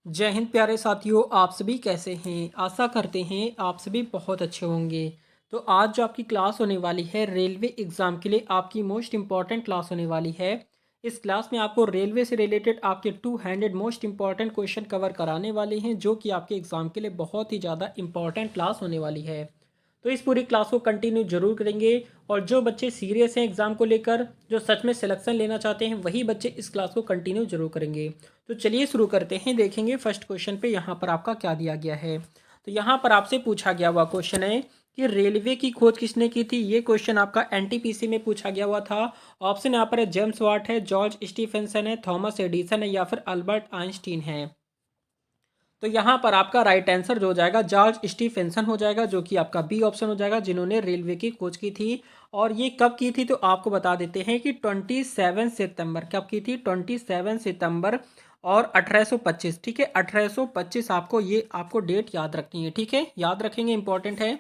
जय हिंद प्यारे साथियों। आप सभी कैसे हैं? आशा करते हैं आप सभी बहुत अच्छे होंगे। तो आज जो आपकी क्लास होने वाली है रेलवे एग्ज़ाम के लिए आपकी मोस्ट इम्पॉर्टेंट क्लास होने वाली है। इस क्लास में आपको रेलवे से रिलेटेड आपके 200 मोस्ट इम्पॉर्टेंट क्वेश्चन कवर कराने वाले हैं, जो कि आपके एग्ज़ाम के लिए बहुत ही ज़्यादा इम्पॉर्टेंट क्लास होने वाली है। तो इस पूरी क्लास को कंटिन्यू जरूर करेंगे। और जो बच्चे सीरियस हैं एग्ज़ाम को लेकर, जो सच में सिलेक्शन लेना चाहते हैं, वही बच्चे इस क्लास को कंटिन्यू जरूर करेंगे। तो चलिए शुरू करते हैं। देखेंगे फर्स्ट क्वेश्चन पे यहाँ पर आपका क्या दिया गया है। तो यहाँ पर आपसे पूछा गया हुआ क्वेश्चन है कि रेलवे की खोज किसने की थी। ये क्वेश्चन आपका एनटीपीसी में पूछा गया हुआ था। ऑप्शन यहाँ पर है जेम्स वाट है, जॉर्ज स्टीफेंसन है, थॉमस एडिसन है या फिर अल्बर्ट आइंस्टीन है। तो यहाँ पर आपका राइट आंसर जो हो जाएगा जॉर्ज स्टीफेंसन हो जाएगा, जो कि आपका बी ऑप्शन हो जाएगा, जिन्होंने रेलवे की खोज की थी। और ये कब की थी तो आपको बता देते हैं कि 27 सितंबर। कब की थी? 27 सितंबर और 1825। ठीक है, 1825 आपको ये आपको डेट याद रखनी है। ठीक है, याद रखेंगे, इंपॉर्टेंट है।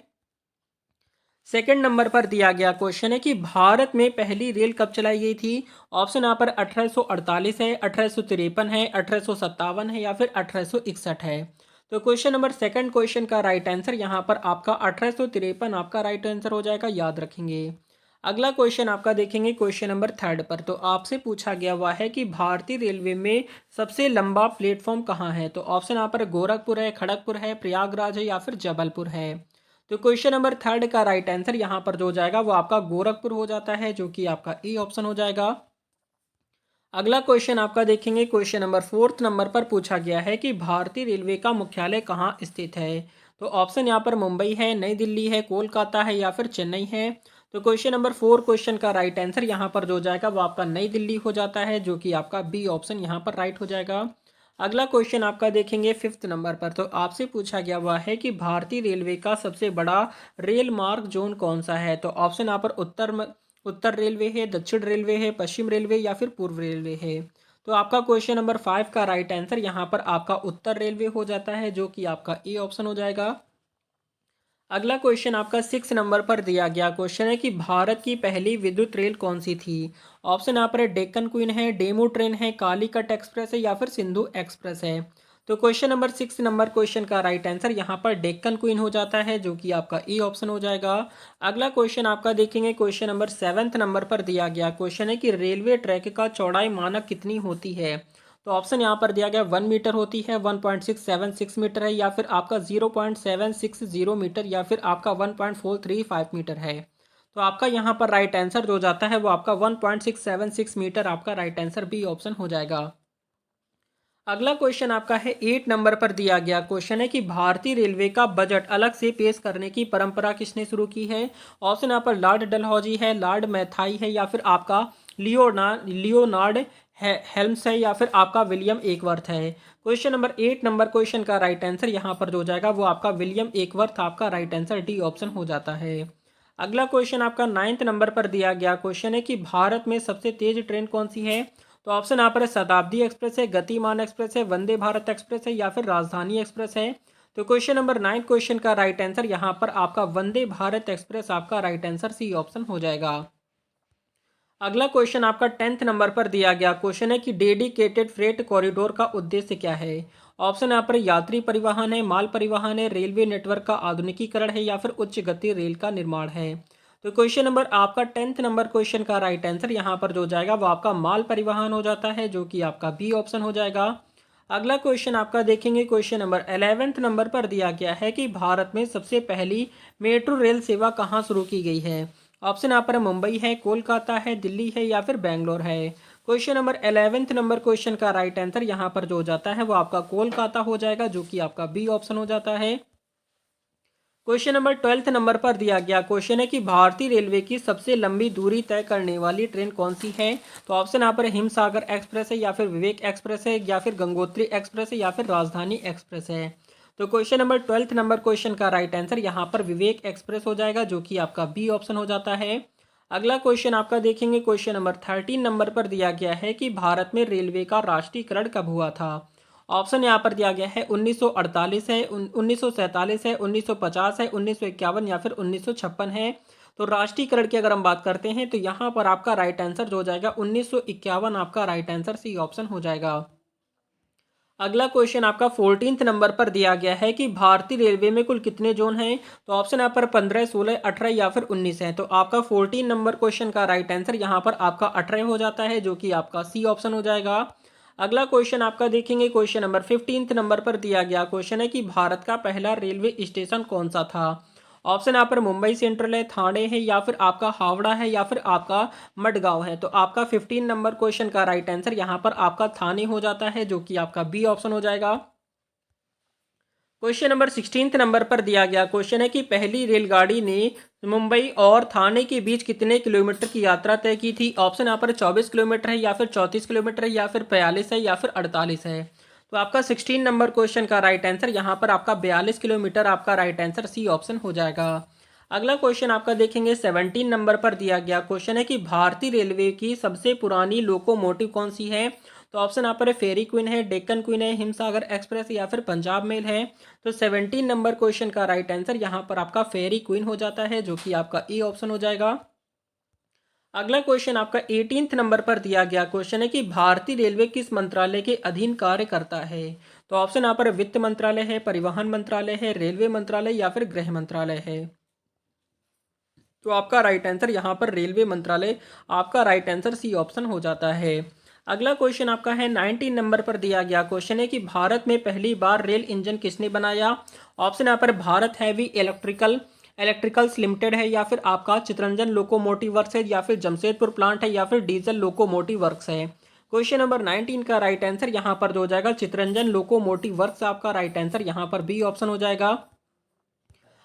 सेकंड नंबर पर दिया गया क्वेश्चन है कि भारत में पहली रेल कब चलाई गई थी। ऑप्शन यहाँ पर 1848 है, 1853 है, 1857 है या फिर 1861 है। तो क्वेश्चन नंबर सेकंड क्वेश्चन का राइट आंसर यहाँ पर आपका 1853 आपका राइट आंसर हो जाएगा, याद रखेंगे। अगला क्वेश्चन आपका देखेंगे क्वेश्चन नंबर थर्ड पर। तो आपसे पूछा गया हुआ है कि भारतीय रेलवे में सबसे लंबा प्लेटफॉर्म कहाँ है। तो ऑप्शन यहाँ पर गोरखपुर है, खड़गपुर है, प्रयागराज है या फिर जबलपुर है। तो क्वेश्चन नंबर थर्ड का राइट आंसर यहाँ पर जो हो जाएगा वो आपका गोरखपुर हो जाता है, जो कि आपका ए ऑप्शन हो जाएगा। अगला क्वेश्चन आपका देखेंगे क्वेश्चन नंबर फोर्थ नंबर पर पूछा गया है कि भारतीय रेलवे का मुख्यालय कहाँ स्थित है। तो ऑप्शन यहाँ पर मुंबई है, नई दिल्ली है, कोलकाता है या फिर चेन्नई है। तो क्वेश्चन नंबर फोर क्वेश्चन का राइट आंसर यहाँ पर जो हो जाएगा वो आपका नई दिल्ली हो जाता है, जो कि आपका बी ऑप्शन यहाँ पर राइट हो जाएगा। अगला क्वेश्चन आपका देखेंगे फिफ्थ नंबर पर। तो आपसे पूछा गया हुआ है कि भारतीय रेलवे का सबसे बड़ा रेल मार्ग जोन कौन सा है। तो ऑप्शन यहाँ पर उत्तर रेलवे है, दक्षिण रेलवे है, पश्चिम रेलवे या फिर पूर्व रेलवे है। तो आपका क्वेश्चन नंबर फाइव का राइट आंसर यहाँ पर आपका उत्तर रेलवे हो जाता है, जो कि आपका ए ऑप्शन हो जाएगा। अगला क्वेश्चन आपका सिक्स नंबर पर दिया गया क्वेश्चन है कि भारत की पहली विद्युत रेल कौन सी थी। ऑप्शन यहाँ पर है डेक्कन क्वीन है, डेमू ट्रेन है, कालीकट एक्सप्रेस है या फिर सिंधु एक्सप्रेस है। तो question number six number question का राइट आंसर यहाँ पर डेक्कन क्वीन हो जाता है, जो कि आपका ए ऑप्शन हो जाएगा। अगला क्वेश्चन आपका देखेंगे क्वेश्चन नंबर सेवंथ नंबर पर दिया गया क्वेश्चन है कि रेलवे ट्रैक का चौड़ाई मानक कितनी होती है। तो ऑप्शन यहाँ पर दिया गया 1 मीटर होती है, 1.676 मीटर है या फिर आपका 0.760 मीटर या फिर आपका 1.435 मीटर है। तो आपका यहाँ पर राइट आंसर जो जाता है वो आपका 1.676 मीटर आपका राइट आंसर बी ऑप्शन हो जाएगा। अगला क्वेश्चन आपका है एट नंबर पर दिया गया क्वेश्चन है कि भारतीय रेलवे का बजट अलग से पेश करने की परंपरा किसने शुरू की है। ऑप्शन यहाँ पर लॉर्ड डलहौजी है, लॉर्ड मैथाई है या फिर आपका लियोनार्ड हेल्म्स है या फिर आपका विलियम एकवर्थ है। Question number eight number question का राइट आंसर यहाँ पर जो हो जाएगा वो आपका विलियम एकवर्थ आपका राइट आंसर डी ऑप्शन हो जाता है। अगला क्वेश्चन आपका नाइन्थ नंबर पर दिया गया क्वेश्चन है कि भारत में सबसे तेज ट्रेन कौन सी है। तो ऑप्शन यहाँ पर है शताब्दी एक्सप्रेस है, गतिमान एक्सप्रेस है, वंदे भारत एक्सप्रेस है या फिर राजधानी एक्सप्रेस है। तो क्वेश्चन नंबर नाइन क्वेश्चन का राइट आंसर यहाँ पर आपका वंदे भारत एक्सप्रेस आपका राइट आंसर सी ऑप्शन हो जाएगा। अगला क्वेश्चन आपका टेंथ नंबर पर दिया गया क्वेश्चन है कि डेडिकेटेड फ्रेट कॉरिडोर का उद्देश्य क्या है। ऑप्शन यहाँ पर यात्री परिवहन है, माल परिवहन है, रेलवे नेटवर्क का आधुनिकीकरण है या फिर उच्च गति रेल का निर्माण है। तो क्वेश्चन नंबर आपका टेंथ नंबर क्वेश्चन का राइट आंसर यहाँ पर जो जाएगा वो आपका माल परिवहन हो जाता है, जो कि आपका बी ऑप्शन हो जाएगा। अगला क्वेश्चन आपका देखेंगे क्वेश्चन नंबर 11th नंबर पर दिया गया है कि भारत में सबसे पहली मेट्रो रेल सेवा कहाँ शुरू की गई है। ऑप्शन यहाँ पर मुंबई है, कोलकाता है, दिल्ली है या फिर बेंगलोर है। Question number 11th number question का राइट आंसर यहाँ पर जो हो जाता है वो आपका कोलकाता हो जाएगा, जो कि आपका बी ऑप्शन हो जाता है। क्वेश्चन नंबर 12th नंबर पर दिया गया क्वेश्चन है कि भारतीय रेलवे की सबसे लंबी दूरी तय करने वाली ट्रेन कौन सी है। तो ऑप्शन यहाँ पर हिमसागर एक्सप्रेस है या फिर विवेक एक्सप्रेस है या फिर गंगोत्री एक्सप्रेस है या फिर राजधानी एक्सप्रेस है। तो question number 12th number question का राइट आंसर यहाँ पर विवेक एक्सप्रेस हो जाएगा, जो कि आपका बी ऑप्शन हो जाता है। अगला क्वेश्चन आपका देखेंगे क्वेश्चन नंबर 13 नंबर पर दिया गया है कि भारत में रेलवे का राष्ट्रीयकरण कब हुआ था। ऑप्शन यहाँ पर दिया गया है 1948 है, 1947 है, 1950 है, 1951 या फिर 1956 है। तो राष्ट्रीयकरण की अगर हम बात करते हैं तो यहाँ पर आपका राइट आंसर जो हो जाएगा 1951 आपका राइट आंसर सी ऑप्शन हो जाएगा। अगला क्वेश्चन आपका 14th नंबर पर दिया गया है कि भारतीय रेलवे में कुल कितने जोन हैं। तो ऑप्शन यहाँ पर 15, 16, 18 या फिर 19 है। तो आपका 14 नंबर क्वेश्चन का राइट आंसर यहाँ पर आपका 18 हो जाता है, जो कि आपका सी ऑप्शन हो जाएगा। अगला क्वेश्चन आपका देखेंगे, क्वेश्चन नंबर 15th नंबर पर दिया गया क्वेश्चन है कि भारत का पहला रेलवे स्टेशन कौन सा था। ऑप्शन यहाँ पर मुंबई सेंट्रल है, थाने है, या फिर आपका हावड़ा है, या फिर आपका मडगांव है। तो आपका 15 नंबर क्वेश्चन का राइट आंसर यहाँ पर आपका थाने हो जाता है, जो कि आपका बी ऑप्शन हो जाएगा। क्वेश्चन नंबर 16th नंबर पर दिया गया क्वेश्चन है कि पहली रेलगाड़ी ने मुंबई और थाने के बीच कितने किलोमीटर की यात्रा तय की थी। ऑप्शन यहाँ पर 24 किलोमीटर है, या फिर 34 किलोमीटर है, या फिर 42 है, या फिर 48 है। तो आपका 16 नंबर क्वेश्चन का राइट आंसर यहाँ पर आपका 42 किलोमीटर आपका राइट आंसर सी ऑप्शन हो जाएगा। अगला क्वेश्चन आपका देखेंगे 17 नंबर पर दिया गया क्वेश्चन है कि भारतीय रेलवे की सबसे पुरानी लोकोमोटिव कौन सी है। तो ऑप्शन यहाँ पर फेरी क्वीन है, डेक्कन क्वीन है, हिमसागर एक्सप्रेस या फिर पंजाब मेल है। तो 17 नंबर क्वेश्चन का राइट आंसर यहाँ पर आपका फेरी क्वीन हो जाता है, जो कि आपका ए ऑप्शन हो जाएगा। अगला क्वेश्चन आपका 18th नंबर पर दिया गया क्वेश्चन है कि भारतीय रेलवे किस मंत्रालय के अधीन कार्य करता है। तो ऑप्शन यहाँ पर वित्त मंत्रालय है, परिवहन मंत्रालय है, रेलवे मंत्रालय या फिर गृह मंत्रालय है। तो आपका राइट आंसर यहाँ पर रेलवे मंत्रालय आपका राइट आंसर सी ऑप्शन हो जाता है। अगला क्वेश्चन आपका है 19 नंबर पर दिया गया क्वेश्चन है कि भारत में पहली बार रेल इंजन किसने बनाया। ऑप्शन यहाँ पर भारत हैवी इलेक्ट्रिकल्स लिमिटेड है, या फिर आपका चितरंजन लोकोमोटिव वर्क्स है, या फिर जमशेदपुर प्लांट है, या फिर डीजल लोकोमोटिव वर्क्स है। क्वेश्चन नंबर 19 का राइट आंसर यहाँ पर जो हो जाएगा चितरंजन लोकोमोटिव वर्क्स आपका राइट आंसर यहाँ पर बी ऑप्शन हो जाएगा।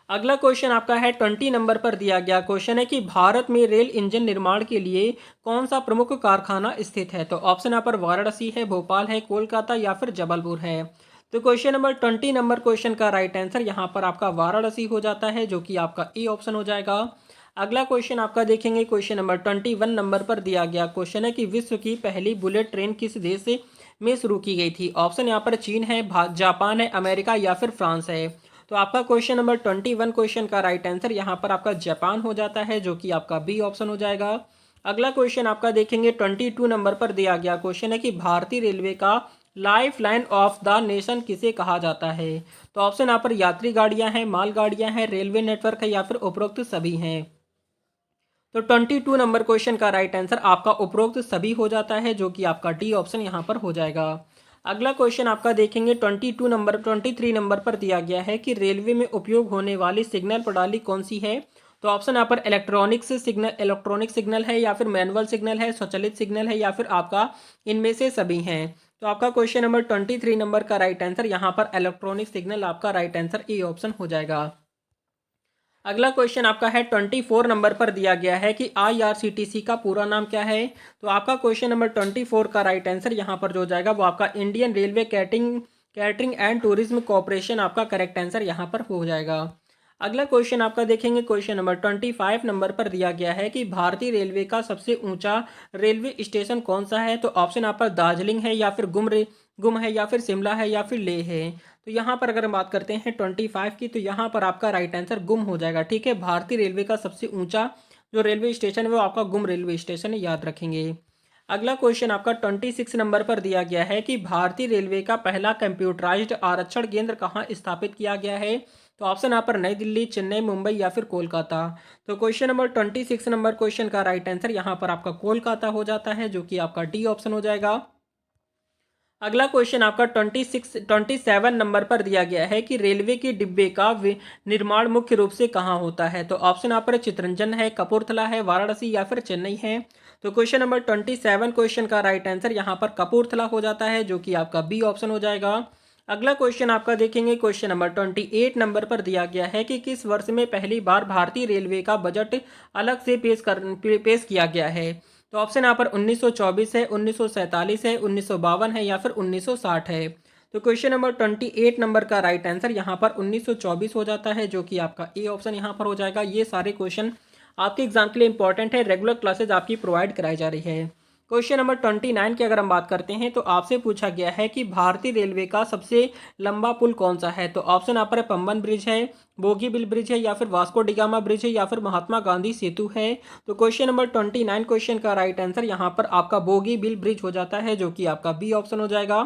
अगला क्वेश्चन आपका है 20 नंबर पर दिया गया क्वेश्चन है कि भारत में रेल इंजन निर्माण के लिए कौन सा प्रमुख कारखाना स्थित है। तो ऑप्शन यहाँ पर वाराणसी है, भोपाल है, कोलकाता या फिर जबलपुर है। तो क्वेश्चन नंबर 20 नंबर क्वेश्चन का राइट आंसर यहाँ पर आपका वाराणसी हो जाता है, जो कि आपका ए ऑप्शन हो जाएगा। अगला क्वेश्चन आपका देखेंगे, क्वेश्चन नंबर 21 नंबर पर दिया गया क्वेश्चन है कि विश्व की पहली बुलेट ट्रेन किस देश में शुरू की गई थी। ऑप्शन यहाँ पर चीन है, जापान है, अमेरिका या फिर फ्रांस है। तो आपका क्वेश्चन नंबर 21 क्वेश्चन का राइट आंसर यहाँ पर आपका जापान हो जाता है, जो कि आपका बी ऑप्शन हो जाएगा। अगला क्वेश्चन आपका देखेंगे 22 नंबर पर दिया गया क्वेश्चन है कि भारतीय रेलवे का life line of the nation किसे कहा जाता है। तो ऑप्शन यहाँ पर यात्री गाड़ियां हैं, माल गाड़ियां हैं, रेलवे नेटवर्क है, या फिर उपरोक्त सभी हैं। तो 22 नंबर क्वेश्चन का राइट आंसर आपका उपरोक्त सभी हो जाता है, जो कि आपका डी ऑप्शन यहाँ पर हो जाएगा। अगला क्वेश्चन आपका देखेंगे 23 नंबर पर दिया गया है कि रेलवे में उपयोग होने वाली सिग्नल प्रणाली कौन सी है। तो ऑप्शन यहाँ पर इलेक्ट्रॉनिक सिग्नल है, या फिर मैनुअल सिग्नल है, स्वचालित सिग्नल है, या फिर आपका इनमें से सभी हैं। तो आपका क्वेश्चन नंबर 23 नंबर का राइट आंसर यहाँ पर इलेक्ट्रॉनिक सिग्नल आपका राइट आंसर ए ऑप्शन हो जाएगा। अगला क्वेश्चन आपका है 24 नंबर पर दिया गया है कि आईआरसीटीसी का पूरा नाम क्या है। तो आपका क्वेश्चन नंबर 24 का राइट आंसर यहाँ पर जो हो जाएगा वो आपका Indian railway catering and tourism corporation आपका करेक्ट आंसर यहाँ पर हो जाएगा। अगला क्वेश्चन आपका देखेंगे, क्वेश्चन नंबर 25 नंबर पर दिया गया है कि भारतीय रेलवे का सबसे ऊंचा रेलवे स्टेशन कौन सा है। तो ऑप्शन यहाँ पर दार्जिलिंग है, या फिर गुम है, या फिर शिमला है, या फिर लेह है। तो यहाँ पर अगर हम बात करते हैं 25 की, तो यहाँ पर आपका राइट आंसर गुम हो जाएगा। ठीक है, भारतीय रेलवे का सबसे ऊंचा जो रेलवे स्टेशन है वो आपका गुम रेलवे स्टेशन है, याद रखेंगे। अगला क्वेश्चन आपका 26 नंबर पर दिया गया है कि भारतीय रेलवे का पहला कंप्यूटराइज्ड आरक्षण केंद्र कहाँ स्थापित किया गया है। तो ऑप्शन यहाँ पर नई दिल्ली, चेन्नई, मुंबई या फिर कोलकाता। तो क्वेश्चन नंबर 26 नंबर क्वेश्चन का राइट आंसर यहाँ पर आपका कोलकाता हो जाता है, जो कि आपका डी ऑप्शन हो जाएगा। अगला क्वेश्चन आपका 27 नंबर पर दिया गया है कि रेलवे के डिब्बे का निर्माण मुख्य रूप से कहाँ होता है। तो ऑप्शन यहाँ पर चितरंजन है, कपूरथला है, वाराणसी या फिर चेन्नई है। तो क्वेश्चन नंबर 27 क्वेश्चन का राइट आंसर यहाँ पर कपूरथला हो जाता है, जो कि आपका बी ऑप्शन हो जाएगा। अगला क्वेश्चन आपका देखेंगे, क्वेश्चन नंबर 28 नंबर पर दिया गया है कि किस वर्ष में पहली बार भारतीय रेलवे का बजट अलग से पेश किया गया है। तो ऑप्शन यहाँ पर 1924 है, 1947 है, 1952 है, या फिर 1960 है। तो क्वेश्चन नंबर 28 नंबर का राइट आंसर यहाँ पर 1924 हो जाता है, जो कि आपका ए ऑप्शन यहाँ पर हो जाएगा। ये सारे क्वेश्चन आपके एग्जाम के लिए इंपॉर्टेंट है, रेगुलर क्लासेज आपकी प्रोवाइड कराई जा रही है। क्वेश्चन नंबर 29 की अगर हम बात करते हैं तो आपसे पूछा गया है कि भारतीय रेलवे का सबसे लंबा पुल कौन सा है। तो ऑप्शन यहाँ पर पंबन ब्रिज है, बोगीबिल ब्रिज है, या फिर वास्को डिगामा ब्रिज है, या फिर महात्मा गांधी सेतु है। तो क्वेश्चन नंबर 29 क्वेश्चन का राइट आंसर यहाँ पर आपका बोगीबिल ब्रिज हो जाता है, जो कि आपका बी ऑप्शन हो जाएगा।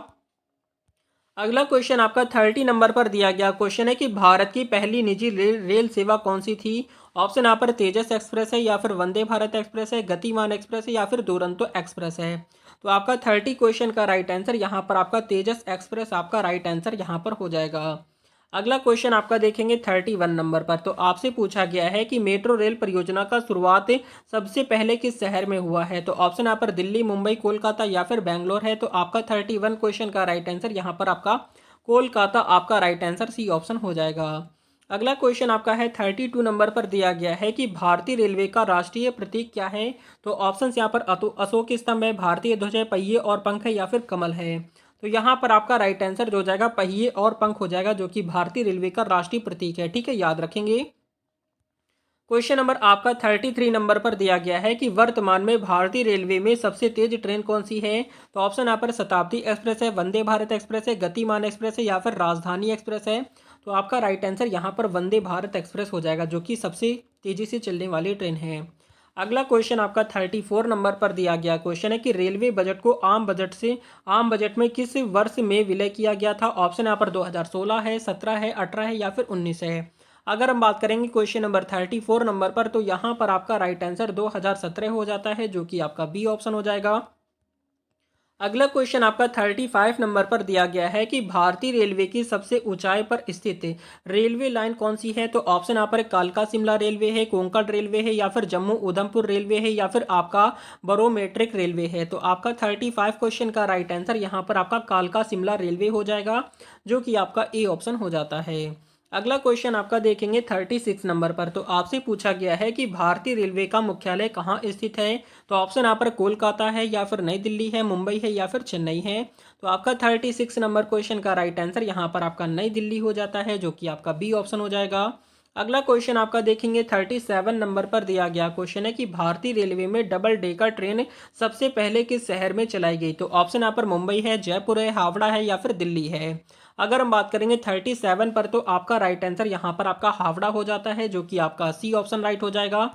अगला क्वेश्चन आपका 30 नंबर पर दिया गया क्वेश्चन है कि भारत की पहली निजी रेल सेवा कौन सी थी। ऑप्शन यहाँ पर तेजस एक्सप्रेस है, या फिर वंदे भारत एक्सप्रेस है, गतिमान एक्सप्रेस है, या फिर दुरंतो एक्सप्रेस है। तो आपका 30 क्वेश्चन का राइट आंसर यहाँ पर आपका तेजस एक्सप्रेस आपका राइट आंसर यहाँ पर हो जाएगा। अगला क्वेश्चन आपका देखेंगे 31 नंबर पर। तो आपसे पूछा गया है कि मेट्रो रेल परियोजना का शुरुआत सबसे पहले किस शहर में हुआ है। तो ऑप्शन यहाँ पर दिल्ली, मुंबई, कोलकाता या फिर बैंगलोर है। तो आपका 31 क्वेश्चन का राइट आंसर यहाँ पर आपका कोलकाता आपका राइट आंसर सी ऑप्शन हो जाएगा। अगला क्वेश्चन आपका है 32 नंबर पर दिया गया है कि भारतीय रेलवे का राष्ट्रीय प्रतीक क्या है। तो ऑप्शन यहाँ पर अशोक स्तंभ है, भारतीय ध्वज है, पहिए और पंख है, या फिर कमल है। तो यहाँ पर आपका राइट आंसर जो हो जाएगा पहिए और पंख हो जाएगा, जो कि भारतीय रेलवे का राष्ट्रीय प्रतीक है। ठीक है, याद रखेंगे। क्वेश्चन नंबर आपका 33 नंबर पर दिया गया है कि वर्तमान में भारतीय रेलवे में सबसे तेज ट्रेन कौन सी है। तो ऑप्शन यहाँ पर शताब्दी एक्सप्रेस है, वंदे भारत एक्सप्रेस है, गतिमान एक्सप्रेस है, या फिर राजधानी एक्सप्रेस है। तो आपका राइट आंसर यहाँ पर वंदे भारत एक्सप्रेस हो जाएगा, जो कि सबसे तेजी से चलने वाली ट्रेन है। अगला क्वेश्चन आपका 34 नंबर पर दिया गया क्वेश्चन है कि रेलवे बजट को आम बजट में किस वर्ष में विलय किया गया था। ऑप्शन यहाँ पर 2016 है, 17 है, 18 है, या फिर 19 है। अगर हम बात करेंगे क्वेश्चन नंबर 34 नंबर पर, तो यहाँ पर आपका राइट आंसर 2017 हो जाता है, जो कि आपका बी ऑप्शन हो जाएगा। अगला क्वेश्चन आपका 35 नंबर पर दिया गया है कि भारतीय रेलवे की सबसे ऊंचाई पर स्थित रेलवे लाइन कौन सी है। तो ऑप्शन यहाँ पर कालका शिमला रेलवे है, कोंकण रेलवे है, या फिर जम्मू उधमपुर रेलवे है, या फिर आपका बरोमेट्रिक रेलवे है। तो आपका 35 क्वेश्चन का राइट आंसर यहाँ पर आपका कालका शिमला रेलवे हो जाएगा, जो कि आपका ए ऑप्शन हो जाता है। अगला क्वेश्चन आपका देखेंगे 36 नंबर पर। तो आपसे पूछा गया है कि भारतीय रेलवे का मुख्यालय कहाँ स्थित है। तो ऑप्शन यहाँ पर कोलकाता है, या फिर नई दिल्ली है, मुंबई है, या फिर चेन्नई है। तो आपका 36 नंबर क्वेश्चन का राइट आंसर यहाँ पर आपका नई दिल्ली हो जाता है, जो कि आपका बी ऑप्शन हो जाएगा। अगला क्वेश्चन आपका देखेंगे 37 नंबर पर दिया गया क्वेश्चन है कि भारतीय रेलवे में डबल डेकर ट्रेन सबसे पहले किस शहर में चलाई गई। तो ऑप्शन यहाँ पर मुंबई है, जयपुर है, हावड़ा है, या फिर दिल्ली है। अगर हम बात करेंगे 37 पर, तो आपका राइट आंसर यहाँ पर आपका हावड़ा हो जाता है, जो कि आपका सी ऑप्शन राइट हो जाएगा।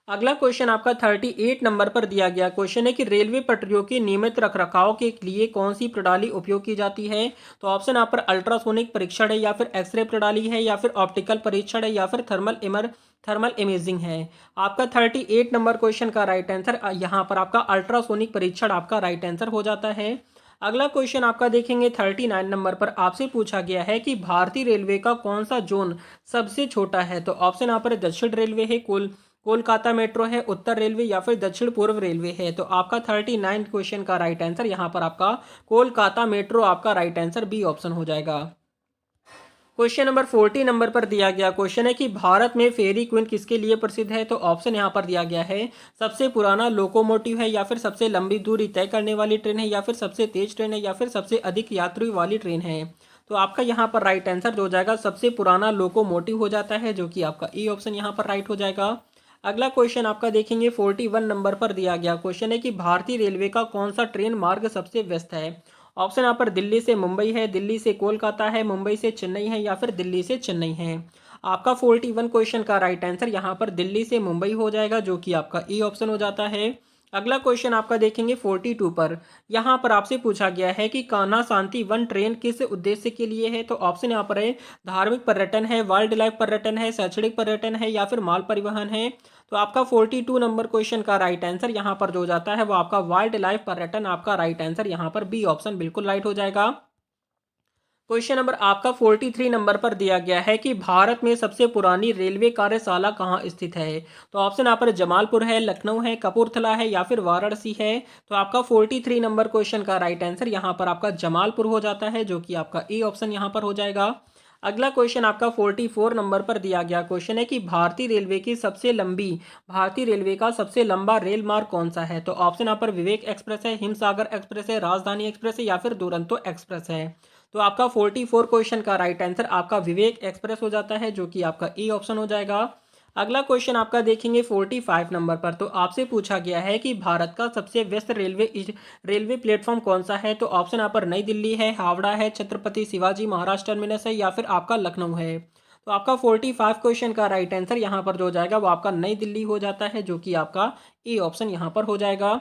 अगला क्वेश्चन आपका 38 नंबर पर दिया गया क्वेश्चन है कि रेलवे पटरियों के नियमित रखरखाव के लिए कौन सी प्रणाली उपयोग की जाती है। तो ऑप्शन यहाँ पर अल्ट्रासोनिक परीक्षण है, या फिर एक्सरे प्रणाली है, या फिर ऑप्टिकल परीक्षण है, या फिर थर्मल इमेजिंग है। आपका 38 नंबर क्वेश्चन का राइट आंसर यहाँ पर आपका अल्ट्रासोनिक परीक्षण आपका राइट आंसर हो जाता है। अगला क्वेश्चन आपका देखेंगे 39 नंबर पर। आपसे पूछा गया है कि भारतीय रेलवे का कौन सा जोन सबसे छोटा है। तो ऑप्शन यहाँ पर दक्षिण रेलवे है, कोलकाता मेट्रो है, उत्तर रेलवे, या फिर दक्षिण पूर्व रेलवे है। तो आपका 39 क्वेश्चन का राइट आंसर यहाँ पर आपका कोलकाता मेट्रो आपका राइट आंसर बी ऑप्शन हो जाएगा। क्वेश्चन नंबर 40 नंबर पर दिया गया क्वेश्चन है कि भारत में फेरी क्वीन किसके लिए प्रसिद्ध है। तो ऑप्शन यहाँ पर दिया गया है सबसे पुराना लोकोमोटिव है, या फिर सबसे लंबी दूरी तय करने वाली ट्रेन है, या फिर सबसे तेज ट्रेन है, या फिर सबसे अधिक यात्री वाली ट्रेन है। तो आपका यहाँ पर राइट आंसर जो हो जाएगा सबसे पुराना लोकोमोटिव हो जाता है, जो कि आपका ई ऑप्शन यहाँ पर राइट हो जाएगा। अगला क्वेश्चन आपका देखेंगे 41 नंबर पर दिया गया क्वेश्चन है कि भारतीय रेलवे का कौन सा ट्रेन मार्ग सबसे व्यस्त है। ऑप्शन यहाँ पर दिल्ली से मुंबई है, दिल्ली से कोलकाता है, मुंबई से चेन्नई है, या फिर दिल्ली से चेन्नई है। आपका 41 क्वेश्चन का राइट आंसर यहाँ पर दिल्ली से मुंबई हो जाएगा, जो कि आपका ई ऑप्शन हो जाता है। अगला क्वेश्चन आपका देखेंगे 42 पर। यहाँ पर आपसे पूछा गया है कि कान्हा शांति वन ट्रेन किस उद्देश्य के लिए है। तो ऑप्शन यहाँ पर है धार्मिक पर्यटन है, वाइल्ड लाइफ पर्यटन है, शैक्षणिक पर्यटन है, या फिर माल परिवहन है। तो आपका 42 नंबर क्वेश्चन का राइट आंसर यहाँ पर जो जाता है वो आपका वाइल्ड लाइफ पर्यटन आपका राइट आंसर यहाँ पर बी ऑप्शन बिल्कुल राइट हो जाएगा। क्वेश्चन नंबर आपका 43 नंबर पर दिया गया है कि भारत में सबसे पुरानी रेलवे कार्यशाला कहाँ स्थित है। तो ऑप्शन यहाँ पर जमालपुर है, लखनऊ है, कपूरथला है, या फिर वाराणसी है। तो आपका 43 नंबर क्वेश्चन का राइट आंसर यहाँ पर आपका जमालपुर हो जाता है, जो कि आपका ए ऑप्शन यहाँ पर हो जाएगा। अगला क्वेश्चन आपका 44 नंबर पर दिया गया क्वेश्चन है कि भारतीय रेलवे का सबसे लंबा रेल मार्ग कौन सा है। तो ऑप्शन यहाँ पर विवेक एक्सप्रेस है, हिमसागर एक्सप्रेस है, राजधानी एक्सप्रेस है, या फिर दुरंतो एक्सप्रेस है। तो आपका 44 क्वेश्चन का राइट आंसर आपका विवेक एक्सप्रेस हो जाता है, जो कि आपका ए ऑप्शन हो जाएगा। अगला क्वेश्चन आपका देखेंगे 45 नंबर पर। तो आपसे पूछा गया है कि भारत का सबसे व्यस्त रेलवे प्लेटफॉर्म कौन सा है। तो ऑप्शन यहाँ पर नई दिल्ली है, हावड़ा है, छत्रपति शिवाजी महाराज टर्मिनस है, या फिर आपका लखनऊ है। तो आपका 45 क्वेश्चन का राइट आंसर यहाँ पर जो हो जाएगा वो आपका नई दिल्ली हो जाता है, जो कि आपका ए ऑप्शन यहाँ पर हो जाएगा।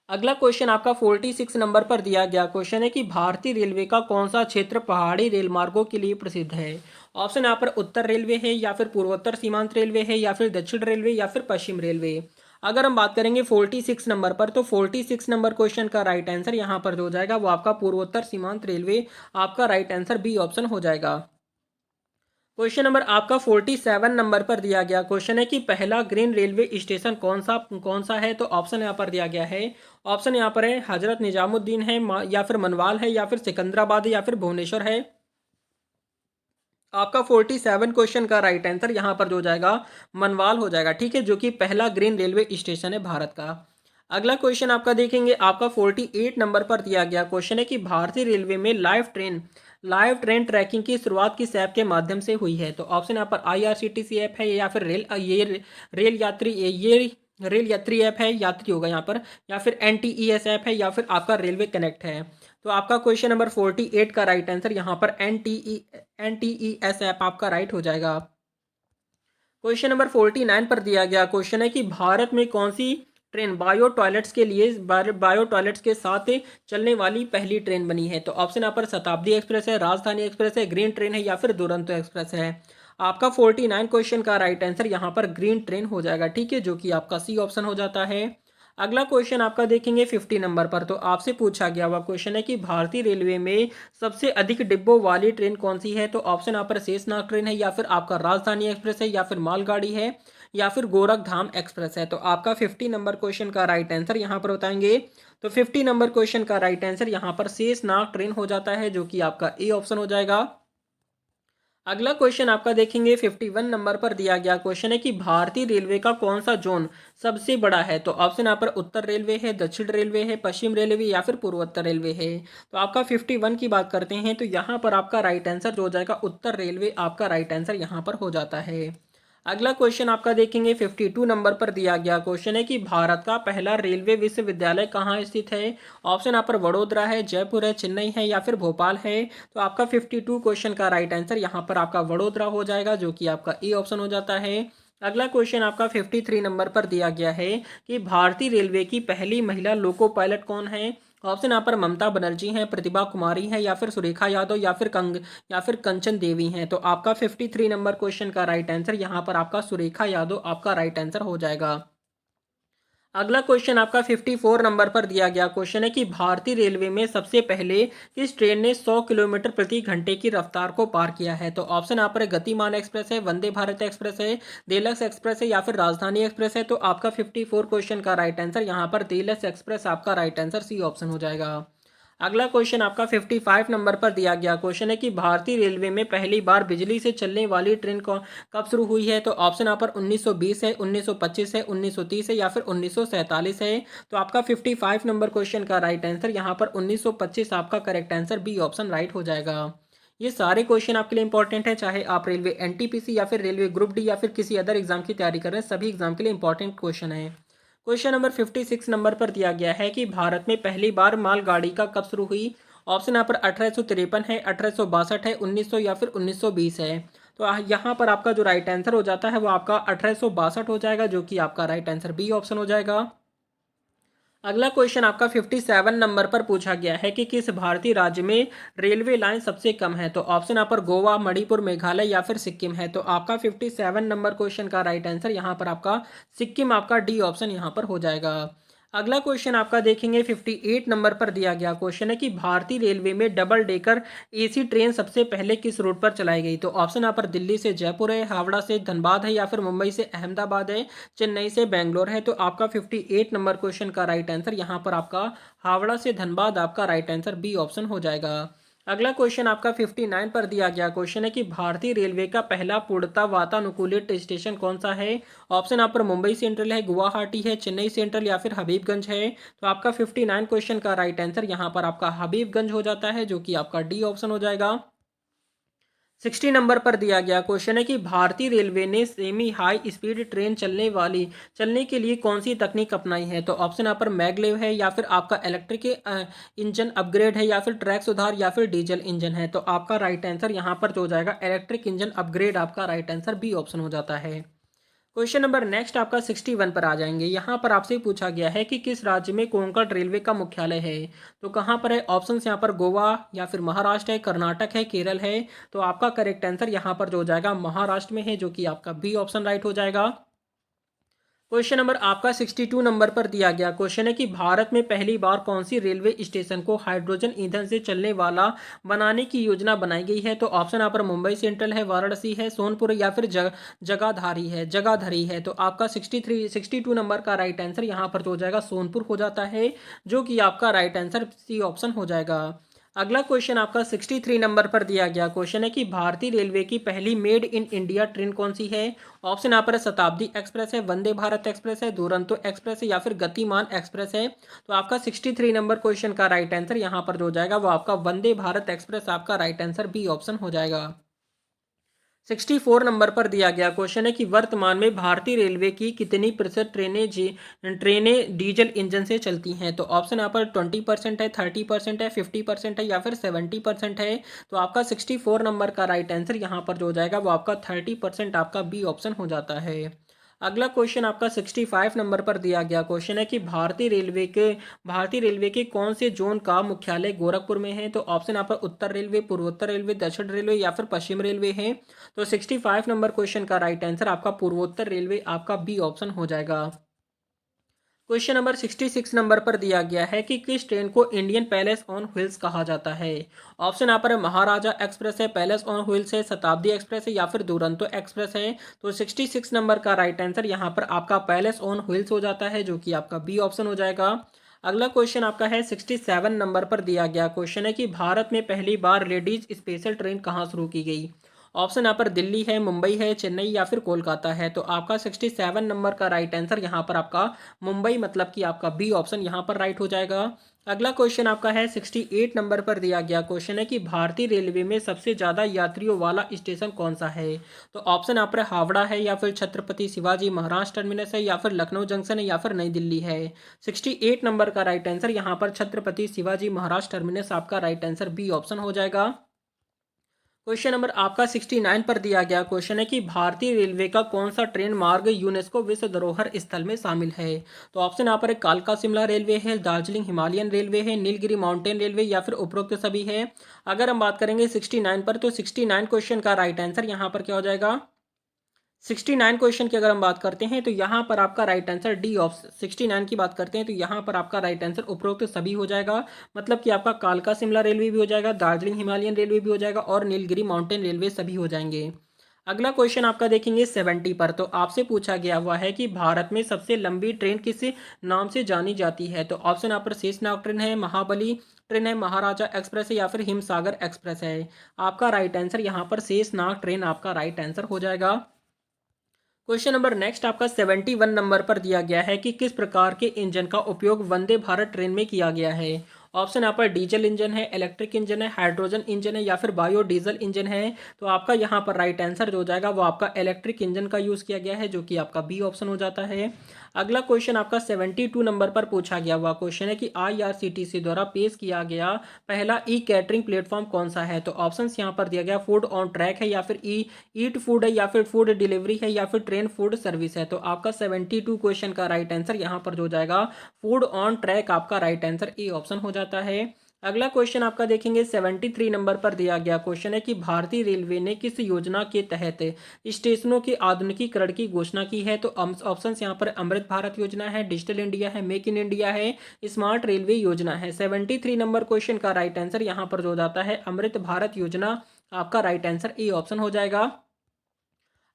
अगला क्वेश्चन आपका 46 नंबर पर दिया गया क्वेश्चन है कि भारतीय रेलवे का कौन सा क्षेत्र पहाड़ी रेल मार्गों के लिए प्रसिद्ध है। ऑप्शन यहाँ पर उत्तर रेलवे है, या फिर पूर्वोत्तर सीमांत रेलवे है, या फिर दक्षिण रेलवे, या फिर पश्चिम रेलवे। अगर हम बात करेंगे 46 नंबर पर, तो 46 नंबर क्वेश्चन का राइट आंसर यहाँ पर जो हो जाएगा वो आपका पूर्वोत्तर सीमांत रेलवे, आपका राइट आंसर बी ऑप्शन हो जाएगा। क्वेश्चन नंबर आपका 47 नंबर पर दिया गया क्वेश्चन है कि पहला ग्रीन रेलवे स्टेशन कौन सा है। तो ऑप्शन यहाँ पर दिया गया है। ऑप्शन यहाँ पर है हजरत निजामुद्दीन है, या फिर मनवाल है, या फिर सिकंदराबाद है, या फिर भुवनेश्वर है। आपका 47 क्वेश्चन का राइट आंसर यहाँ पर जो हो जाएगा मनवाल हो जाएगा, ठीक है, जो कि पहला ग्रीन रेलवे स्टेशन है भारत का। अगला क्वेश्चन आपका देखेंगे, आपका 48 नंबर पर दिया गया क्वेश्चन है कि भारतीय रेलवे में लाइव ट्रेन ट्रैकिंग की शुरुआत किस ऐप के माध्यम से हुई है। तो ऑप्शन यहाँ पर आईआरसीटीसी ऐप है, या फिर रेल यात्री ऐप है, यात्री होगा यहाँ पर, या फिर एनटीईएस ऐप है, या फिर आपका रेलवे कनेक्ट है। तो आपका क्वेश्चन नंबर 48 का राइट आंसर यहाँ पर एनटीईएस ऐप आपका राइट हो जाएगा। क्वेश्चन नंबर 49 पर दिया गया क्वेश्चन है कि भारत में कौन सी ट्रेन बायो टॉयलेट्स के साथ चलने वाली पहली ट्रेन बनी है। तो ऑप्शन यहाँ पर शताब्दी एक्सप्रेस है, राजधानी एक्सप्रेस है, ग्रीन ट्रेन है, या फिर दुरंतो एक्सप्रेस है। आपका 49 क्वेश्चन का राइट आंसर यहाँ पर ग्रीन ट्रेन हो जाएगा, ठीक है, जो कि आपका सी ऑप्शन हो जाता है। अगला क्वेश्चन आपका देखेंगे 50 नंबर पर, तो आपसे पूछा गया हुआ क्वेश्चन है कि भारतीय रेलवे में सबसे अधिक डिब्बों वाली ट्रेन कौन सी है। तो ऑप्शन यहाँ पर शेषनाग ट्रेन है, या फिर आपका राजधानी एक्सप्रेस है, या फिर मालगाड़ी है, या फिर गोरखधाम एक्सप्रेस है। तो आपका 50 नंबर क्वेश्चन का राइट आंसर यहाँ पर बताएंगे। तो 50 नंबर क्वेश्चन का राइट आंसर यहाँ पर शेषनाग ट्रेन हो जाता है, जो कि आपका ए ऑप्शन हो जाएगा। अगला क्वेश्चन आपका देखेंगे 51 नंबर पर दिया गया क्वेश्चन है कि भारतीय रेलवे का कौन सा जोन सबसे बड़ा है। तो ऑप्शन यहाँ पर उत्तर रेलवे है, दक्षिण रेलवे है, पश्चिम रेलवे, या फिर पूर्वोत्तर रेलवे है। तो आपका 51 की बात करते हैं, तो यहाँ पर आपका राइट आंसर जो हो जाएगा उत्तर रेलवे, आपका राइट आंसर यहाँ पर हो जाता है। अगला क्वेश्चन आपका देखेंगे 52 नंबर पर दिया गया क्वेश्चन है कि भारत का पहला रेलवे विश्वविद्यालय कहाँ स्थित है। ऑप्शन यहाँ पर वडोदरा है, जयपुर है, चेन्नई है, या फिर भोपाल है। तो आपका 52 क्वेश्चन का राइट आंसर यहाँ पर आपका वडोदरा हो जाएगा, जो कि आपका ए ऑप्शन हो जाता है। अगला क्वेश्चन आपका 53 नंबर पर दिया गया है कि भारतीय रेलवे की पहली महिला लोको पायलट कौन है। ऑप्शन यहाँ पर ममता बनर्जी हैं, प्रतिभा कुमारी हैं, या फिर सुरेखा यादव, या फिर कंचन देवी हैं। तो आपका 53 नंबर क्वेश्चन का राइट आंसर यहाँ पर आपका सुरेखा यादव आपका राइट आंसर हो जाएगा। अगला क्वेश्चन आपका 54 नंबर पर दिया गया क्वेश्चन है कि भारतीय रेलवे में सबसे पहले किस ट्रेन ने 100 किलोमीटर प्रति घंटे की रफ्तार को पार किया है। तो ऑप्शन यहाँ पर गतिमान एक्सप्रेस है, वंदे भारत एक्सप्रेस है, देलक्स एक्सप्रेस है, या फिर राजधानी एक्सप्रेस है। तो आपका 54 क्वेश्चन का राइट आंसर यहाँ पर देलक्स एक्सप्रेस आपका राइट आंसर सी ऑप्शन हो जाएगा। अगला क्वेश्चन आपका 55 नंबर पर दिया गया क्वेश्चन है कि भारतीय रेलवे में पहली बार बिजली से चलने वाली ट्रेन को कब शुरू हुई है। तो ऑप्शन यहाँ पर 1920 है, 1925 है, 1930 है, या फिर 1947 है। तो आपका 55 नंबर क्वेश्चन का राइट आंसर यहाँ पर 1925 आपका correct answer B option right हो जाएगा। ये सारे क्वेश्चन आपके लिए इंपॉर्टेंट है, चाहे आप रेलवे एनटीपीसी या फिर रेलवे ग्रुप डी या फिर किसी अदर एग्जाम की तैयारी कर रहे हैं, सभी एग्जाम के लिए इंपॉर्टेंट क्वेश्चन है। क्वेश्चन नंबर 56 नंबर पर दिया गया है कि भारत में पहली बार मालगाड़ी का कब शुरू हुई। ऑप्शन यहाँ पर 1853 है, 1862 है, 1900, या फिर 1920 है। तो यहाँ पर आपका जो राइट आंसर हो जाता है वो आपका 1862 हो जाएगा, जो कि आपका राइट आंसर बी ऑप्शन हो जाएगा। अगला क्वेश्चन आपका 57 नंबर पर पूछा गया है कि किस भारतीय राज्य में रेलवे लाइन सबसे कम है। तो ऑप्शन यहाँ पर गोवा, मणिपुर, मेघालय, या फिर सिक्किम है। तो आपका 57 नंबर क्वेश्चन का राइट आंसर यहाँ पर आपका सिक्किम आपका डी ऑप्शन यहाँ पर हो जाएगा। अगला क्वेश्चन आपका देखेंगे 58 नंबर पर दिया गया क्वेश्चन है कि भारतीय रेलवे में डबल डेकर एसी ट्रेन सबसे पहले किस रूट पर चलाई गई। तो ऑप्शन यहाँ पर दिल्ली से जयपुर है, हावड़ा से धनबाद है, या फिर मुंबई से अहमदाबाद है, चेन्नई से बेंगलोर है। तो आपका 58 नंबर क्वेश्चन का राइट आंसर यहाँ पर आपका हावड़ा से धनबाद आपका राइट आंसर बी ऑप्शन हो जाएगा। अगला क्वेश्चन आपका 59 पर दिया गया क्वेश्चन है कि भारतीय रेलवे का पहला पूर्णतः वातानुकूलित स्टेशन कौन सा है। ऑप्शन यहाँ पर मुंबई सेंट्रल है, गुवाहाटी है, चेन्नई सेंट्रल, या फिर हबीबगंज है। तो आपका 59 क्वेश्चन का राइट आंसर यहाँ पर आपका हबीबगंज हो जाता है, जो कि आपका डी ऑप्शन हो जाएगा। 60 नंबर पर दिया गया क्वेश्चन है कि भारतीय रेलवे ने सेमी हाई स्पीड ट्रेन चलने के लिए कौन सी तकनीक अपनाई है। तो ऑप्शन यहाँ पर मैगलेव है, या फिर आपका इलेक्ट्रिक इंजन अपग्रेड है, या फिर ट्रैक सुधार, या फिर डीजल इंजन है। तो आपका राइट आंसर यहाँ पर जो हो जाएगा इलेक्ट्रिक इंजन अपग्रेड आपका राइट आंसर बी ऑप्शन हो जाता है। क्वेश्चन नंबर नेक्स्ट आपका 61 पर आ जाएंगे। यहाँ पर आपसे पूछा गया है कि किस राज्य में कोंकण रेलवे का मुख्यालय है। तो कहाँ पर है? ऑप्शंस यहाँ पर गोवा या फिर महाराष्ट्र है, कर्नाटक है, केरल है। तो आपका करेक्ट आंसर यहाँ पर जो हो जाएगा महाराष्ट्र में है, जो कि आपका बी ऑप्शन राइट हो जाएगा। क्वेश्चन नंबर आपका 62 नंबर पर दिया गया क्वेश्चन है कि भारत में पहली बार कौन सी रेलवे स्टेशन को हाइड्रोजन ईंधन से चलने वाला बनाने की योजना बनाई गई है। तो ऑप्शन यहाँ पर मुंबई सेंट्रल है, वाराणसी है, सोनपुर या फिर जगाधरी है। तो आपका 62 नंबर का राइट आंसर यहाँ पर जो हो जाएगा सोनपुर हो जाता है, जो कि आपका राइट आंसर सी ऑप्शन हो जाएगा। अगला क्वेश्चन आपका 63 नंबर पर दिया गया क्वेश्चन है कि भारतीय रेलवे की पहली मेड इन इंडिया ट्रेन कौन सी है। ऑप्शन यहाँ पर शताब्दी एक्सप्रेस है, वंदे भारत एक्सप्रेस है, दुरंतो एक्सप्रेस है या फिर गतिमान एक्सप्रेस है। तो आपका 63 नंबर क्वेश्चन का राइट आंसर यहाँ पर जो हो जाएगा वो आपका वंदे भारत एक्सप्रेस आपका राइट आंसर बी ऑप्शन हो जाएगा। 64 नंबर पर दिया गया क्वेश्चन है कि वर्तमान में भारतीय रेलवे की कितनी प्रतिशत ट्रेनें डीजल इंजन से चलती हैं। तो ऑप्शन यहाँ पर 20% है, 30% है, 50% है या फिर 70% है। तो आपका 64 नंबर का राइट आंसर यहाँ पर जो हो जाएगा वो आपका 30% आपका बी ऑप्शन हो जाता है। अगला क्वेश्चन आपका 65 नंबर पर दिया गया क्वेश्चन है कि भारतीय रेलवे के कौन से जोन का मुख्यालय गोरखपुर में है। तो ऑप्शन यहाँ पर उत्तर रेलवे, पूर्वोत्तर रेलवे, दक्षिण रेलवे या फिर पश्चिम रेलवे है। तो 65 नंबर क्वेश्चन का राइट आंसर आपका पूर्वोत्तर रेलवे आपका बी ऑप्शन हो जाएगा। क्वेश्चन नंबर 66 नंबर पर दिया गया है कि किस ट्रेन को इंडियन पैलेस ऑन व्हील्स कहा जाता है। ऑप्शन यहाँ पर है महाराजा एक्सप्रेस है, पैलेस ऑन व्हील्स है, शताब्दी एक्सप्रेस है या फिर दुरंतो एक्सप्रेस है। तो 66 नंबर का राइट आंसर यहाँ पर आपका पैलेस ऑन व्हील्स हो जाता है, जो कि आपका बी ऑप्शन हो जाएगा। अगला क्वेश्चन आपका है 67 नंबर पर दिया गया क्वेश्चन है कि भारत में पहली बार लेडीज स्पेशल ट्रेन कहाँ शुरू की गई। ऑप्शन यहाँ पर दिल्ली है, मुंबई है, चेन्नई या फिर कोलकाता है। तो आपका 67 नंबर का राइट आंसर यहाँ पर आपका मुंबई मतलब कि आपका बी ऑप्शन यहाँ पर राइट हो जाएगा। अगला क्वेश्चन आपका है 68 नंबर पर दिया गया क्वेश्चन है कि भारतीय रेलवे में सबसे ज़्यादा यात्रियों वाला स्टेशन कौन सा है। तो ऑप्शन यहाँ पर हावड़ा है या फिर छत्रपति शिवाजी महाराज टर्मिनस है या फिर लखनऊ जंक्शन है या फिर नई दिल्ली है। 68 नंबर का राइट आंसर यहाँ पर छत्रपति शिवाजी महाराज टर्मिनस आपका राइट आंसर बी ऑप्शन हो जाएगा। क्वेश्चन नंबर आपका 69 पर दिया गया क्वेश्चन है कि भारतीय रेलवे का कौन सा ट्रेन मार्ग यूनेस्को विश्व धरोहर स्थल में शामिल है। तो ऑप्शन यहाँ पर है कालका शिमला रेलवे है, दार्जिलिंग हिमालयन रेलवे है, नीलगिरी माउंटेन रेलवे या फिर उपरोक्त सभी है। अगर हम बात करेंगे 69 पर, तो 69 क्वेश्चन का राइट आंसर यहाँ पर क्या हो जाएगा। 69 क्वेश्चन की अगर हम बात करते हैं तो यहाँ पर आपका राइट आंसर डी ऑप्शन 69 की बात करते हैं तो यहाँ पर आपका राइट आंसर उपरोक्त सभी हो जाएगा। मतलब कि आपका कालका शिमला रेलवे भी हो जाएगा, दार्जिलिंग हिमालयन रेलवे भी हो जाएगा और नीलगिरी माउंटेन रेलवे सभी हो जाएंगे। अगला क्वेश्चन आपका देखेंगे 70 पर। तो आपसे पूछा गया हुआ है कि भारत में सबसे लंबी ट्रेन किस नाम से जानी जाती है। तो ऑप्शन यहाँ पर शेषनाग ट्रेन है, महाबली ट्रेन है, महाराजा एक्सप्रेस है या फिर हिमसागर एक्सप्रेस है। आपका राइट आंसर यहाँ पर शेषनाग ट्रेन आपका राइट आंसर हो जाएगा। क्वेश्चन नंबर नेक्स्ट आपका 71 नंबर पर दिया गया है कि किस प्रकार के इंजन का उपयोग वंदे भारत ट्रेन में किया गया है। ऑप्शन यहाँ पर डीजल इंजन है, इलेक्ट्रिक इंजन है, हाइड्रोजन इंजन है या फिर बायोडीजल इंजन है। तो आपका यहाँ पर राइट आंसर जो हो जाएगा वो आपका इलेक्ट्रिक इंजन का यूज़ किया गया है, जो कि आपका बी ऑप्शन हो जाता है। अगला क्वेश्चन आपका 72 नंबर पर पूछा गया हुआ क्वेश्चन है कि IRCTC द्वारा पेश किया गया पहला ई कैटरिंग प्लेटफॉर्म कौन सा है। तो ऑप्शंस यहाँ पर दिया गया फूड ऑन ट्रैक है या फिर ईट फूड है या फिर फूड डिलीवरी है या फिर ट्रेन फूड सर्विस है। तो आपका 72 क्वेश्चन का राइट आंसर यहाँ पर जो हो जाएगा फूड ऑन ट्रैक आपका राइट आंसर ए ऑप्शन हो जाता है। अगला क्वेश्चन आपका देखेंगे 73 नंबर पर दिया गया क्वेश्चन है कि भारतीय रेलवे ने किस योजना के तहत स्टेशनों के आधुनिकीकरण की घोषणा की है। तो ऑप्शंस यहाँ पर अमृत भारत योजना है, डिजिटल इंडिया है, मेक इन इंडिया है, स्मार्ट रेलवे योजना है। 73 नंबर क्वेश्चन का राइट आंसर यहाँ पर जो हो जाता है अमृत भारत योजना आपका राइट आंसर ए ऑप्शन हो जाएगा।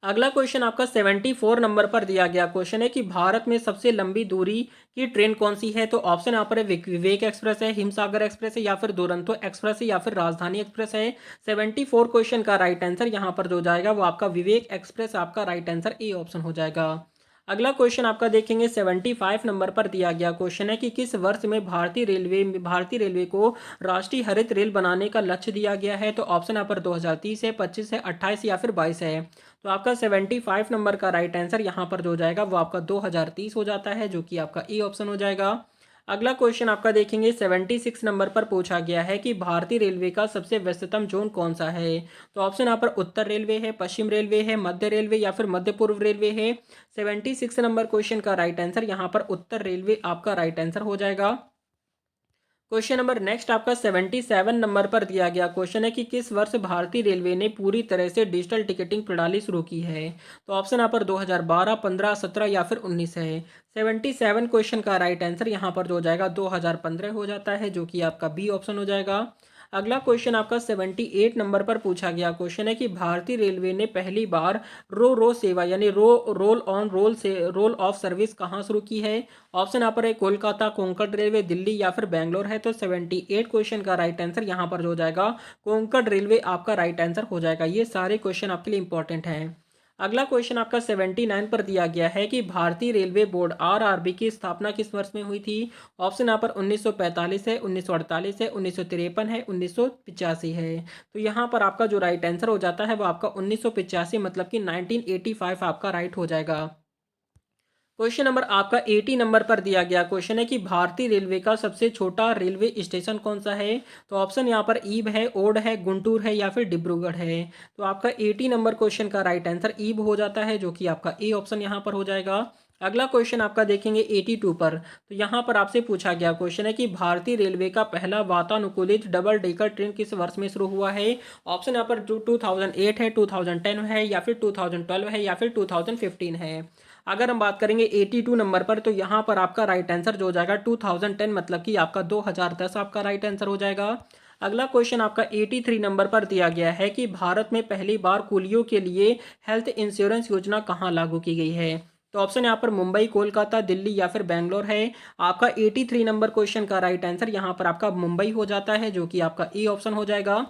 अगला क्वेश्चन आपका 74 नंबर पर दिया गया क्वेश्चन है कि भारत में सबसे लंबी दूरी की ट्रेन कौन सी है। तो ऑप्शन यहाँ पर है विवेक एक्सप्रेस है, हिमसागर एक्सप्रेस है या फिर दुरंतो एक्सप्रेस है या फिर राजधानी एक्सप्रेस है। 74 क्वेश्चन का राइट आंसर यहाँ पर जो जाएगा वो आपका विवेक एक्सप्रेस आपका राइट आंसर ए ऑप्शन हो जाएगा। अगला क्वेश्चन आपका देखेंगे 75 नंबर पर दिया गया क्वेश्चन है कि किस वर्ष में भारतीय रेलवे को राष्ट्रीय हरित रेल बनाने का लक्ष्य दिया गया है। तो ऑप्शन यहाँ पर 2030 है, 25 है, 28 या फिर 22 है। तो आपका 75 नंबर का राइट आंसर यहाँ पर जो हो जाएगा वो आपका 2030 हो जाता है, जो कि आपका ए ऑप्शन हो जाएगा। अगला क्वेश्चन आपका देखेंगे 76 नंबर पर पूछा गया है कि भारतीय रेलवे का सबसे व्यस्ततम जोन कौन सा है। तो ऑप्शन यहाँ पर उत्तर रेलवे है, पश्चिम रेलवे है, मध्य रेलवे या फिर मध्य पूर्व रेलवे है। 76 नंबर क्वेश्चन का राइट आंसर यहाँ पर उत्तर रेलवे आपका राइट आंसर हो जाएगा। क्वेश्चन नंबर नेक्स्ट आपका 77 नंबर पर दिया गया क्वेश्चन है कि किस वर्ष भारतीय रेलवे ने पूरी तरह से डिजिटल टिकटिंग प्रणाली शुरू की है। तो ऑप्शन यहाँ पर 2012, 15, 17 या फिर 19 है। 77 क्वेश्चन का राइट आंसर यहाँ पर जो हो जाएगा 2015 हो जाता है, जो कि आपका बी ऑप्शन हो जाएगा। अगला क्वेश्चन आपका 78 नंबर पर पूछा गया क्वेश्चन है कि भारतीय रेलवे ने पहली बार रो रो सेवा यानी roll on roll of service कहाँ शुरू की है। ऑप्शन यहाँ पर है कोलकाता, कोंकण रेलवे, दिल्ली या फिर बैंगलोर है। तो 78 क्वेश्चन का राइट आंसर यहाँ पर जो हो जाएगा कोंकण रेलवे आपका राइट आंसर हो जाएगा। ये सारे क्वेश्चन आपके लिए इंपॉर्टेंट हैं। अगला क्वेश्चन आपका 79 पर दिया गया है कि भारतीय रेलवे बोर्ड आरआरबी की स्थापना किस वर्ष में हुई थी। ऑप्शन यहाँ पर 1945 है, 1948 है, 1953 है, 1985 है। तो यहाँ पर आपका जो राइट आंसर हो जाता है वो आपका 1985 मतलब कि 1985 आपका राइट हो जाएगा। क्वेश्चन नंबर आपका 80 नंबर पर दिया गया क्वेश्चन है कि भारतीय रेलवे का सबसे छोटा रेलवे स्टेशन कौन सा है। तो ऑप्शन यहाँ पर ईब है, ओड है, गुंटूर है या फिर डिब्रूगढ़ है। तो आपका 80 नंबर क्वेश्चन का राइट आंसर ईब हो जाता है, जो कि आपका ए ऑप्शन यहाँ पर हो जाएगा। अगला क्वेश्चन आपका देखेंगे 82 पर। तो यहाँ पर आपसे पूछा गया क्वेश्चन है कि भारतीय रेलवे का पहला वातानुकूलित डबल डेकर ट्रेन किस वर्ष में शुरू हुआ है। ऑप्शन यहाँ पर 2008 है, 2010 है या फिर 2012 है या फिर 2015 है। अगर हम बात करेंगे 82 नंबर पर, तो यहाँ पर आपका राइट आंसर जो हो जाएगा 2010 मतलब कि आपका 2010 आपका राइट आंसर हो जाएगा। अगला क्वेश्चन आपका 83 नंबर पर दिया गया है कि भारत में पहली बार कुलियों के लिए हेल्थ इंश्योरेंस योजना कहाँ लागू की गई है। तो ऑप्शन यहाँ पर मुंबई, कोलकाता, दिल्ली या फिर बैंगलोर है। आपका 83 नंबर क्वेश्चन का राइट आंसर यहाँ पर आपका मुंबई हो जाता है, जो कि आपका ए ऑप्शन हो जाएगा।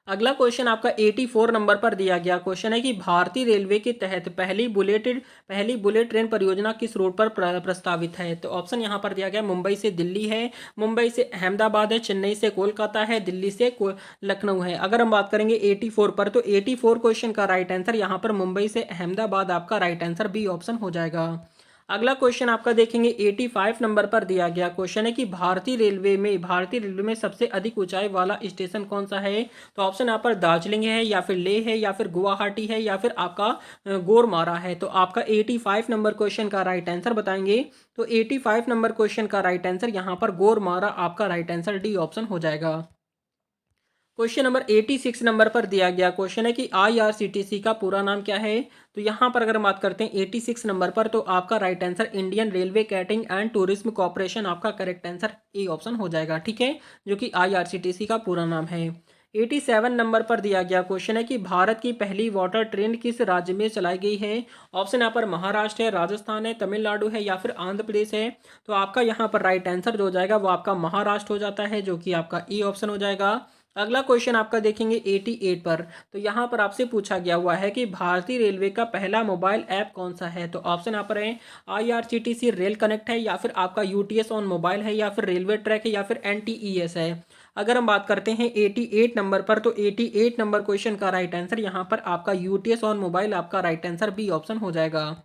अगला क्वेश्चन आपका 84 नंबर पर दिया गया क्वेश्चन है कि भारतीय रेलवे के तहत पहली बुलेट ट्रेन परियोजना किस रूट पर प्रस्तावित है। तो ऑप्शन यहाँ पर दिया गया मुंबई से दिल्ली है, मुंबई से अहमदाबाद है, चेन्नई से कोलकाता है, दिल्ली से लखनऊ है। अगर हम बात करेंगे 84 पर, तो 84 क्वेश्चन का राइट आंसर यहाँ पर मुंबई से अहमदाबाद आपका राइट आंसर बी ऑप्शन हो जाएगा। अगला क्वेश्चन आपका देखेंगे 85 नंबर पर दिया गया क्वेश्चन है कि भारतीय रेलवे में सबसे अधिक ऊंचाई वाला स्टेशन कौन सा है। तो ऑप्शन यहाँ पर दार्जिलिंग है या फिर लेह है या फिर गुवाहाटी है या फिर आपका गोरमारा है। तो आपका 85 नंबर क्वेश्चन का राइट आंसर बताएंगे। तो 85 नंबर क्वेश्चन का राइट आंसर यहाँ पर गोरमारा आपका राइट आंसर डी ऑप्शन हो जाएगा। क्वेश्चन नंबर 86 नंबर पर दिया गया क्वेश्चन है कि आईआरसीटीसी का पूरा नाम क्या है। तो यहाँ पर अगर हम बात करते हैं 86 नंबर पर, तो आपका right answer Indian railway catering and tourism corporation आपका करेक्ट आंसर ए ऑप्शन हो जाएगा, ठीक है, जो कि आईआरसीटीसी का पूरा नाम है। 87 नंबर पर दिया गया क्वेश्चन है कि भारत की पहली वाटर ट्रेन किस राज्य में चलाई गई है। ऑप्शन यहाँ पर महाराष्ट्र है, राजस्थान है, तमिलनाडु है या फिर आंध्र प्रदेश है। तो आपका यहाँ पर राइट आंसर जो हो जाएगा वो आपका महाराष्ट्र हो जाता है, जो कि आपका ई ऑप्शन हो जाएगा। अगला क्वेश्चन आपका देखेंगे 88 पर। तो यहाँ पर आपसे पूछा गया हुआ है कि भारतीय रेलवे का पहला मोबाइल ऐप कौन सा है। तो ऑप्शन यहाँ पर है आईआरसीटीसी रेल कनेक्ट है या फिर आपका यूटीएस ऑन मोबाइल है या फिर रेलवे ट्रैक है या फिर एनटीईएस है। अगर हम बात करते हैं 88 नंबर पर, तो 88 नंबर क्वेश्चन का राइट आंसर यहाँ पर आपका यूटीएस ऑन मोबाइल आपका राइट आंसर बी ऑप्शन हो जाएगा।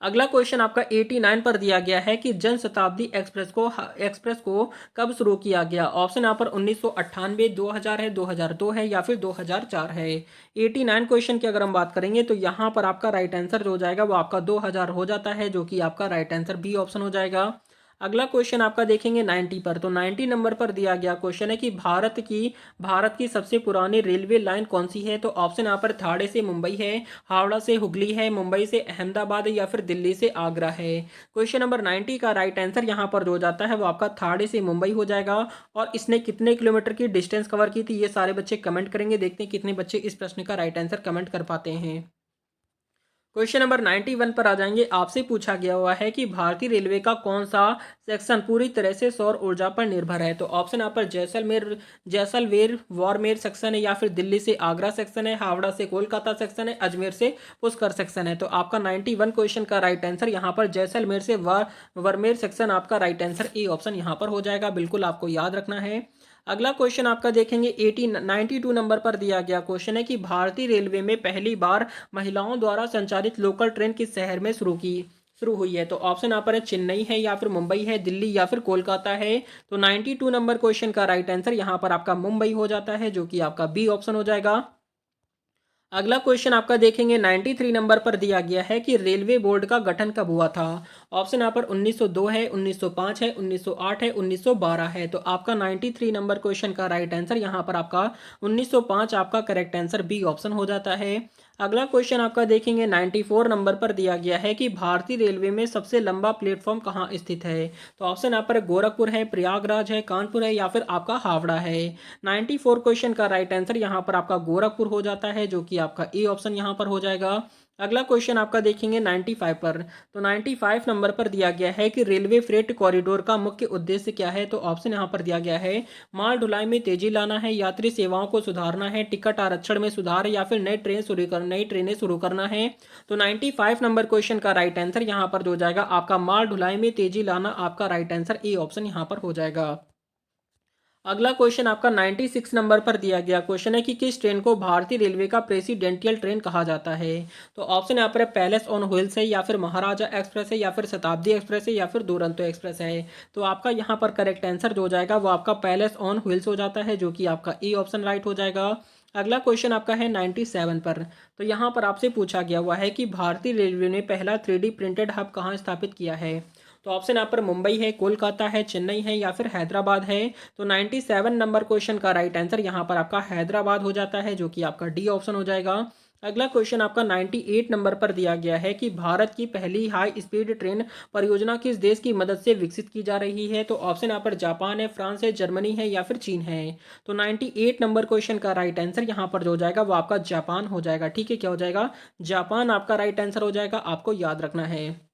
अगला क्वेश्चन आपका 89 पर दिया गया है कि जन शताब्दी एक्सप्रेस को कब शुरू किया गया। ऑप्शन यहाँ पर 1998, 2000 है, 2002 है या फिर 2004 है। 89 क्वेश्चन की अगर हम बात करेंगे तो यहाँ पर आपका राइट आंसर जो हो जाएगा वो आपका 2000 हो जाता है, जो कि आपका राइट आंसर बी ऑप्शन हो जाएगा। अगला क्वेश्चन आपका देखेंगे 90 पर। तो 90 नंबर पर दिया गया क्वेश्चन है कि भारत की सबसे पुरानी रेलवे लाइन कौन सी है। तो ऑप्शन यहाँ पर थाड़े से मुंबई है, हावड़ा से हुगली है, मुंबई से अहमदाबाद है या फिर दिल्ली से आगरा है। क्वेश्चन नंबर 90 का राइट आंसर यहाँ पर जो हो जाता है वो आपका थाड़े से मुंबई हो जाएगा। और इसने कितने किलोमीटर की डिस्टेंस कवर की थी, ये सारे बच्चे कमेंट करेंगे, देखते हैं कितने बच्चे इस प्रश्न का राइट आंसर कमेंट कर पाते हैं। क्वेश्चन नंबर 91 पर आ जाएंगे। आपसे पूछा गया हुआ है कि भारतीय रेलवे का कौन सा सेक्शन पूरी तरह से सौर ऊर्जा पर निर्भर है। तो ऑप्शन यहाँ पर जैसलमेर वारमेर सेक्शन है या फिर दिल्ली से आगरा सेक्शन है, हावड़ा से कोलकाता सेक्शन है, अजमेर से पुष्कर सेक्शन है। तो आपका 91 क्वेश्चन का राइट आंसर यहाँ पर जैसलमेर से वारमेर सेक्शन आपका राइट आंसर ए ऑप्शन यहाँ पर हो जाएगा, बिल्कुल आपको याद रखना है। अगला क्वेश्चन आपका देखेंगे 92 नंबर पर दिया गया क्वेश्चन है कि भारतीय रेलवे में पहली बार महिलाओं द्वारा संचालित लोकल ट्रेन किस शहर में शुरू की। शुरू हुई है। तो ऑप्शन यहाँ पर है चेन्नई है या फिर मुंबई है, दिल्ली या फिर कोलकाता है। तो 92 नंबर क्वेश्चन का राइट आंसर यहाँ पर आपका मुंबई हो जाता है, जो कि आपका बी ऑप्शन हो जाएगा। अगला क्वेश्चन आपका देखेंगे 93 नंबर पर दिया गया है कि रेलवे बोर्ड का गठन कब हुआ था। ऑप्शन यहाँ पर 1902 है, 1905 है, 1908 है, 1912 है। तो आपका 93 नंबर क्वेश्चन का राइट आंसर यहाँ पर आपका 1905 आपका करेक्ट आंसर बी ऑप्शन हो जाता है। अगला क्वेश्चन आपका देखेंगे 94 नंबर पर दिया गया है कि भारतीय रेलवे में सबसे लंबा प्लेटफॉर्म कहाँ स्थित है। तो ऑप्शन यहाँ पर गोरखपुर है, प्रयागराज है, कानपुर है या फिर आपका हावड़ा है। 94 क्वेश्चन का राइट आंसर यहाँ पर आपका गोरखपुर हो जाता है, जो कि आपका ए ऑप्शन यहाँ पर हो जाएगा। अगला क्वेश्चन आपका देखेंगे 95 पर। तो 95 नंबर पर दिया गया है कि रेलवे फ्रेट कॉरिडोर का मुख्य उद्देश्य क्या है। तो ऑप्शन यहाँ पर दिया गया है माल ढुलाई में तेजी लाना है, यात्री सेवाओं को सुधारना है, टिकट आरक्षण में सुधार या फिर नई ट्रेनें शुरू करना है। तो 95 नंबर क्वेश्चन का राइट आंसर यहाँ पर जो हो जाएगा आपका माल ढुलाई में तेजी लाना आपका राइट आंसर ए ऑप्शन यहाँ पर हो जाएगा। अगला क्वेश्चन आपका 96 नंबर पर दिया गया क्वेश्चन है कि किस ट्रेन को भारतीय रेलवे का प्रेसिडेंटियल ट्रेन कहा जाता है। तो ऑप्शन यहाँ पर है पैलेस ऑन व्हील्स है या फिर महाराजा एक्सप्रेस है या फिर शताब्दी एक्सप्रेस है या फिर दुरंतो एक्सप्रेस है। तो आपका यहाँ पर करेक्ट आंसर जो हो जाएगा वो आपका पैलेस ऑन व्हील्स हो जाता है, जो कि आपका ए ऑप्शन राइट हो जाएगा। अगला क्वेश्चन आपका है 97 पर। तो यहाँ पर आपसे पूछा गया हुआ है कि भारतीय रेलवे ने पहला 3D प्रिंटेड हब कहाँ स्थापित किया है। तो ऑप्शन यहाँ पर मुंबई है, कोलकाता है, चेन्नई है या फिर हैदराबाद है। तो 97 नंबर क्वेश्चन का राइट आंसर यहाँ पर आपका हैदराबाद हो जाता है, जो कि आपका डी ऑप्शन हो जाएगा। अगला क्वेश्चन आपका 98 नंबर पर दिया गया है कि भारत की पहली हाई स्पीड ट्रेन परियोजना किस देश की मदद से विकसित की जा रही है। तो ऑप्शन यहाँ पर जापान है, फ्रांस है, जर्मनी है या फिर चीन है। तो 98 नंबर क्वेश्चन का राइट आंसर यहाँ पर जो हो जाएगा वो आपका जापान हो जाएगा। ठीक है, क्या हो जाएगा, जापान आपका राइट आंसर हो जाएगा, आपको याद रखना है।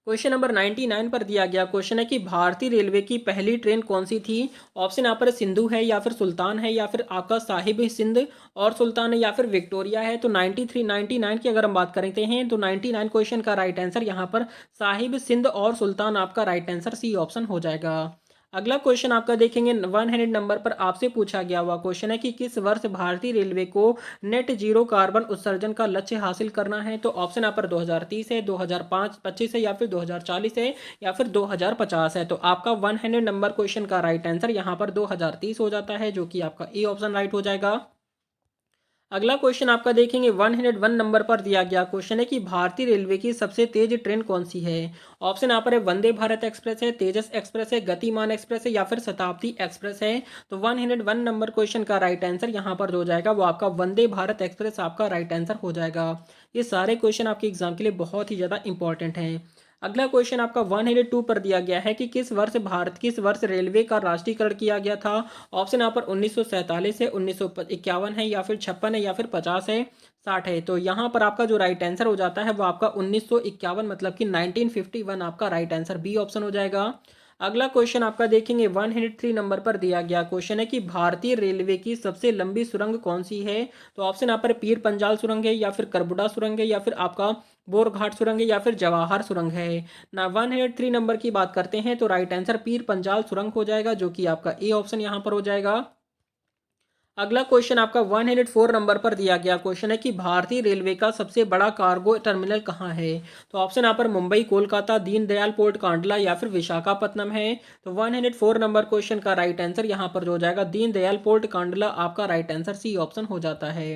क्वेश्चन नंबर 99 पर दिया गया क्वेश्चन है कि भारतीय रेलवे की पहली ट्रेन कौन सी थी। ऑप्शन यहाँ पर सिंधु है या फिर सुल्तान है या फिर आपका साहिब सिंध और सुल्तान है या फिर विक्टोरिया है। तो 93 99 की अगर हम बात करते हैं तो 99 क्वेश्चन का राइट आंसर यहाँ पर साहिब सिंध और सुल्तान आपका राइट आंसर सी ऑप्शन हो जाएगा। अगला क्वेश्चन आपका देखेंगे 100 नंबर पर आपसे पूछा गया हुआ क्वेश्चन है कि किस वर्ष भारतीय रेलवे को नेट जीरो कार्बन उत्सर्जन का लक्ष्य हासिल करना है। तो ऑप्शन यहाँ पर 2030 है, 2025 है या फिर 2040 है या फिर 2050 है। तो आपका 100 नंबर क्वेश्चन का राइट आंसर यहाँ पर 2030 हो जाता है, जो कि आपका ए ऑप्शन राइट हो जाएगा। अगला क्वेश्चन आपका देखेंगे 101 नंबर पर दिया गया क्वेश्चन है कि भारतीय रेलवे की सबसे तेज ट्रेन कौन सी है। ऑप्शन यहाँ पर है वंदे भारत एक्सप्रेस है, तेजस एक्सप्रेस है, गतिमान एक्सप्रेस है या फिर शताब्दी एक्सप्रेस है। तो 101 नंबर क्वेश्चन का राइट आंसर यहाँ पर जो हो जाएगा वो आपका वंदे भारत एक्सप्रेस आपका राइट आंसर हो जाएगा। ये सारे क्वेश्चन आपके एग्जाम के लिए बहुत ही ज़्यादा इंपॉर्टेंट हैं। अगला क्वेश्चन आपका 102 पर दिया गया है कि किस वर्ष रेलवे का राष्ट्रीयकरण किया गया था। ऑप्शन यहाँ पर 1947 है, 1951 है या फिर 56 है या फिर 50 है, 60 है। तो यहाँ पर आपका जो राइट आंसर हो जाता है वो आपका 1951 मतलब कि 1951 आपका राइट आंसर बी ऑप्शन हो जाएगा। अगला क्वेश्चन आपका देखेंगे 103 नंबर पर दिया गया क्वेश्चन है कि भारतीय रेलवे की सबसे लंबी सुरंग कौन सी है। तो ऑप्शन यहाँ पर पीर पंजाल सुरंग है या फिर करबुड़ा सुरंग है या फिर आपका बोरघाट सुरंग है या फिर जवाहर सुरंग है ना। 103 नंबर की बात करते हैं तो राइट आंसर पीर पंजाल सुरंग हो जाएगा, जो कि आपका ए ऑप्शन यहाँ पर हो जाएगा। अगला क्वेश्चन आपका 104 नंबर पर दिया गया क्वेश्चन है कि भारतीय रेलवे का सबसे बड़ा कार्गो टर्मिनल कहाँ है। तो ऑप्शन यहाँ पर मुंबई, कोलकाता, दीनदयाल पोर्ट कांडला या फिर विशाखापट्टनम है। तो 104 नंबर क्वेश्चन का राइट आंसर यहाँ पर जो हो जाएगा दीनदयाल पोर्ट कांडला आपका राइट आंसर सी ऑप्शन हो जाता है।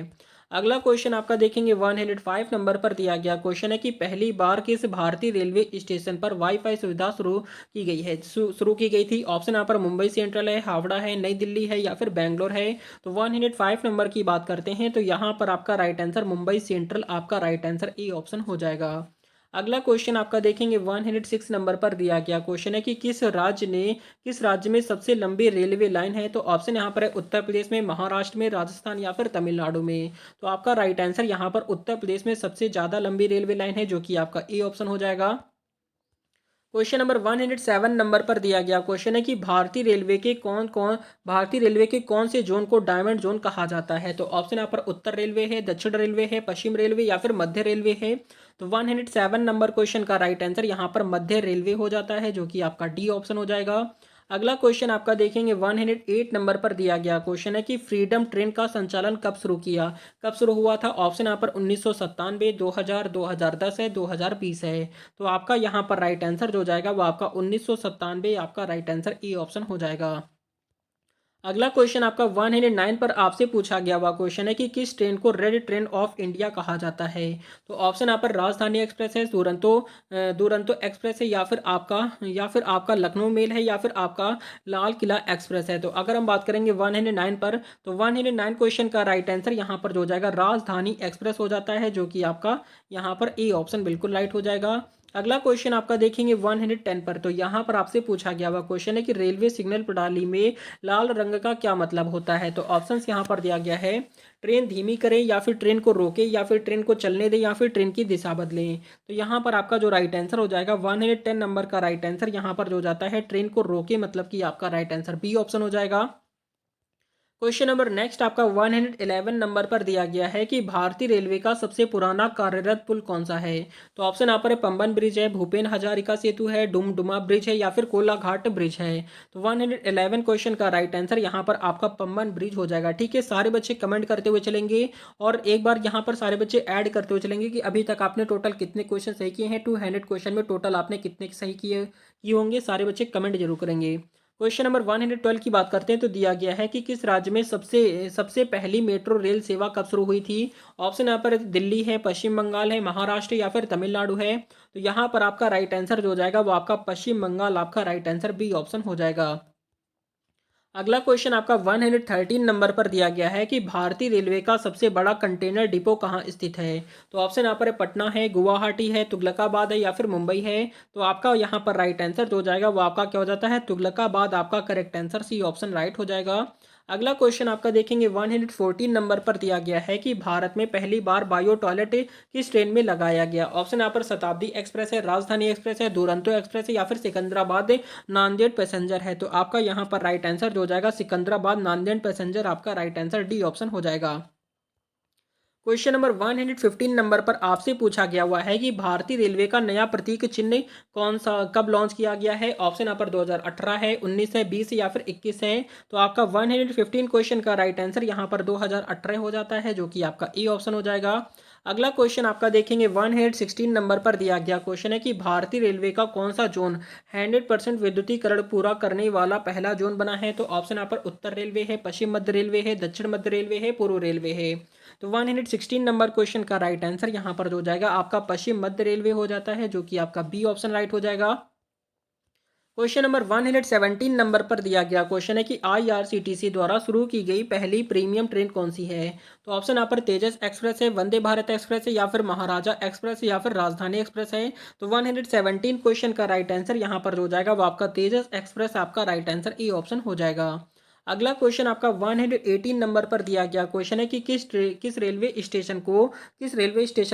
अगला क्वेश्चन आपका देखेंगे 105 नंबर पर दिया गया क्वेश्चन है कि पहली बार किस भारतीय रेलवे स्टेशन पर वाईफाई सुविधा शुरू की गई थी। ऑप्शन यहाँ पर मुंबई सेंट्रल है, हावड़ा है, नई दिल्ली है या फिर बेंगलोर है। तो 105 नंबर की बात करते हैं तो यहाँ पर आपका राइट आंसर मुंबई सेंट्रल आपका राइट आंसर ए ऑप्शन हो जाएगा। अगला क्वेश्चन आपका देखेंगे 106 नंबर पर दिया गया क्वेश्चन है कि किस राज्य में सबसे लंबी रेलवे लाइन है। तो ऑप्शन यहाँ पर है उत्तर प्रदेश में, महाराष्ट्र में, राजस्थान या फिर तमिलनाडु में। तो आपका राइट आंसर यहाँ पर उत्तर प्रदेश में सबसे ज़्यादा लंबी रेलवे लाइन है, जो कि आपका ए ऑप्शन हो जाएगा। क्वेश्चन नंबर 107 नंबर पर दिया गया क्वेश्चन है कि भारतीय रेलवे के कौन से जोन को डायमंड जोन कहा जाता है। तो ऑप्शन यहाँ पर उत्तर रेलवे है, दक्षिण रेलवे है, पश्चिम रेलवे या फिर मध्य रेलवे है। तो 107 नंबर क्वेश्चन का राइट आंसर यहाँ पर मध्य रेलवे हो जाता है, जो कि आपका डी ऑप्शन हो जाएगा। अगला क्वेश्चन आपका देखेंगे 108 नंबर पर दिया गया क्वेश्चन है कि फ्रीडम ट्रेन का संचालन कब शुरू किया, कब शुरू हुआ था। ऑप्शन यहाँ पर 1997, 2000, 2010 है, 2020 है। तो आपका यहाँ पर राइट आंसर जो हो जाएगा वो आपका 1997 आपका राइट आंसर ई ऑप्शन हो जाएगा। अगला क्वेश्चन आपका 109 पर आपसे पूछा गया हुआ क्वेश्चन है कि किस ट्रेन को रेड ट्रेन ऑफ इंडिया कहा जाता है। तो ऑप्शन यहाँ पर राजधानी एक्सप्रेस है, दुरंतो एक्सप्रेस है, या फिर आपका लखनऊ मेल है, या फिर आपका लाल किला एक्सप्रेस है। तो अगर हम बात करेंगे 109 पर, तो 109 क्वेश्चन का राइट आंसर यहाँ पर जो हो जाएगा राजधानी एक्सप्रेस हो जाता है, जो कि आपका यहाँ पर ए ऑप्शन बिल्कुल राइट हो जाएगा। अगला क्वेश्चन आपका देखेंगे 110 पर, तो यहाँ पर आपसे पूछा गया हुआ क्वेश्चन है कि रेलवे सिग्नल प्रणाली में लाल रंग का क्या मतलब होता है। तो ऑप्शंस यहाँ पर दिया गया है, ट्रेन धीमी करें, या फिर ट्रेन को रोके, या फिर ट्रेन को चलने दें, या फिर ट्रेन की दिशा बदलें। तो यहाँ पर आपका जो राइट आंसर हो जाएगा 110 नंबर का राइट आंसर यहाँ पर जो जाता है ट्रेन को रोके, मतलब कि आपका राइट आंसर बी ऑप्शन हो जाएगा। क्वेश्चन नंबर नेक्स्ट आपका 111 नंबर पर दिया गया है कि भारतीय रेलवे का सबसे पुराना कार्यरत पुल कौन सा है। तो ऑप्शन यहाँ पर है पंबन ब्रिज है, भूपेन हजारिका सेतु है, डुमडुमा ब्रिज है, या फिर कोलाघाट ब्रिज है। तो 111 क्वेश्चन का राइट आंसर यहाँ पर आपका पंबन ब्रिज हो जाएगा। ठीक है, सारे बच्चे कमेंट करते हुए चलेंगे और एक बार यहाँ पर सारे बच्चे ऐड करते हुए चलेंगे कि अभी तक आपने टोटल कितने क्वेश्चन सही किए हैं। 200 क्वेश्चन में टोटल आपने कितने सही किए होंगे, सारे बच्चे कमेंट जरूर करेंगे। क्वेश्चन नंबर 112 की बात करते हैं, तो दिया गया है कि किस राज्य में सबसे सबसे पहली मेट्रो रेल सेवा कब शुरू हुई थी। ऑप्शन यहाँ पर दिल्ली है, पश्चिम बंगाल है, महाराष्ट्र या फिर तमिलनाडु है। तो यहाँ पर आपका राइट आंसर जो हो जाएगा वो आपका पश्चिम बंगाल, आपका राइट आंसर बी ऑप्शन हो जाएगा। अगला क्वेश्चन आपका 113 नंबर पर दिया गया है कि भारतीय रेलवे का सबसे बड़ा कंटेनर डिपो कहाँ स्थित है। तो ऑप्शन यहाँ पर पटना है, गुवाहाटी है, तुगलकाबाद है, या फिर मुंबई है। तो आपका यहाँ पर राइट आंसर जो हो जाएगा वो आपका क्या हो जाता है, तुगलकाबाद, आपका correct answer C option right हो जाएगा। अगला क्वेश्चन आपका देखेंगे 114 नंबर पर दिया गया है कि भारत में पहली बार बायो टॉयलेट किस ट्रेन में लगाया गया। ऑप्शन यहाँ पर शताब्दी एक्सप्रेस है, राजधानी एक्सप्रेस है, दुरंतो एक्सप्रेस है, या फिर सिकंदराबाद नांदेड़ पैसेंजर है। तो आपका यहाँ पर राइट आंसर जो हो जाएगा सिकंदराबाद नांदेड़ पैसेंजर, आपका राइट आंसर डी ऑप्शन हो जाएगा। क्वेश्चन नंबर 115 नंबर पर आपसे पूछा गया हुआ है कि भारतीय रेलवे का नया प्रतीक चिन्ह कौन सा कब लॉन्च किया गया है। ऑप्शन यहाँ पर 2018 है, 19 है, 20 या फिर 21 है। तो आपका 115 क्वेश्चन का राइट आंसर यहाँ पर 2018 हो जाता है, जो कि आपका ए ऑप्शन हो जाएगा। अगला क्वेश्चन आपका देखेंगे 116 नंबर पर दिया गया क्वेश्चन है कि भारतीय रेलवे का कौन सा जोन 100% विद्युतीकरण पूरा करने वाला पहला जोन बना है। तो ऑप्शन यहाँ पर उत्तर रेलवे है, पश्चिम मध्य रेलवे है, दक्षिण मध्य रेलवे है, पूर्व रेलवे है। तो 116 नंबर क्वेश्चन का राइट आंसर यहाँ पर जो हो जाएगा आपका पश्चिम मध्य रेलवे हो जाता है, जो कि आपका बी ऑप्शन राइट हो जाएगा। क्वेश्चन नंबर 117 नंबर पर दिया गया क्वेश्चन है कि आईआरसीटीसी द्वारा शुरू की गई पहली प्रीमियम ट्रेन कौन सी है। तो ऑप्शन यहाँ पर तेजस एक्सप्रेस है, वंदे भारत एक्सप्रेस है, या फिर महाराजा एक्सप्रेस है, या फिर राजधानी एक्सप्रेस है। तो 117 क्वेश्चन का राइट आंसर यहाँ पर जो हो जाएगा वो आपका तेजस एक्सप्रेस, आपका राइट आंसर ए ऑप्शन हो जाएगा। अगला क्वेश्चन आपका 118 नंबर पर दिया गया क्वेश्चन है कि किस रेलवे स्टेशन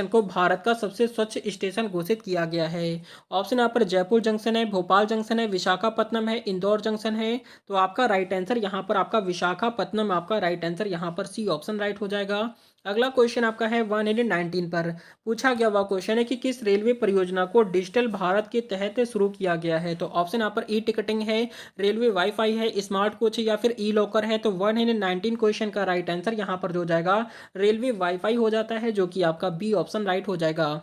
को भारत का सबसे स्वच्छ स्टेशन घोषित किया गया है। ऑप्शन यहाँ पर जयपुर जंक्शन है, भोपाल जंक्शन है, विशाखापट्टनम है, इंदौर जंक्शन है। तो आपका राइट आंसर यहाँ पर आपका विशाखापट्टनम, आपका राइट आंसर यहाँ पर सी ऑप्शन राइट हो जाएगा। अगला क्वेश्चन आपका है 119 पर पूछा गया हुआ क्वेश्चन है कि किस रेलवे परियोजना को डिजिटल भारत के तहत शुरू किया गया है। तो ऑप्शन यहाँ पर ई टिकटिंग है, रेलवे वाईफाई है, स्मार्ट कोच है, या फिर ई लॉकर है। तो 119 क्वेश्चन का राइट आंसर यहाँ पर जो हो जाएगा रेलवे वाईफाई हो जाता है, जो कि आपका बी ऑप्शन राइट हो जाएगा।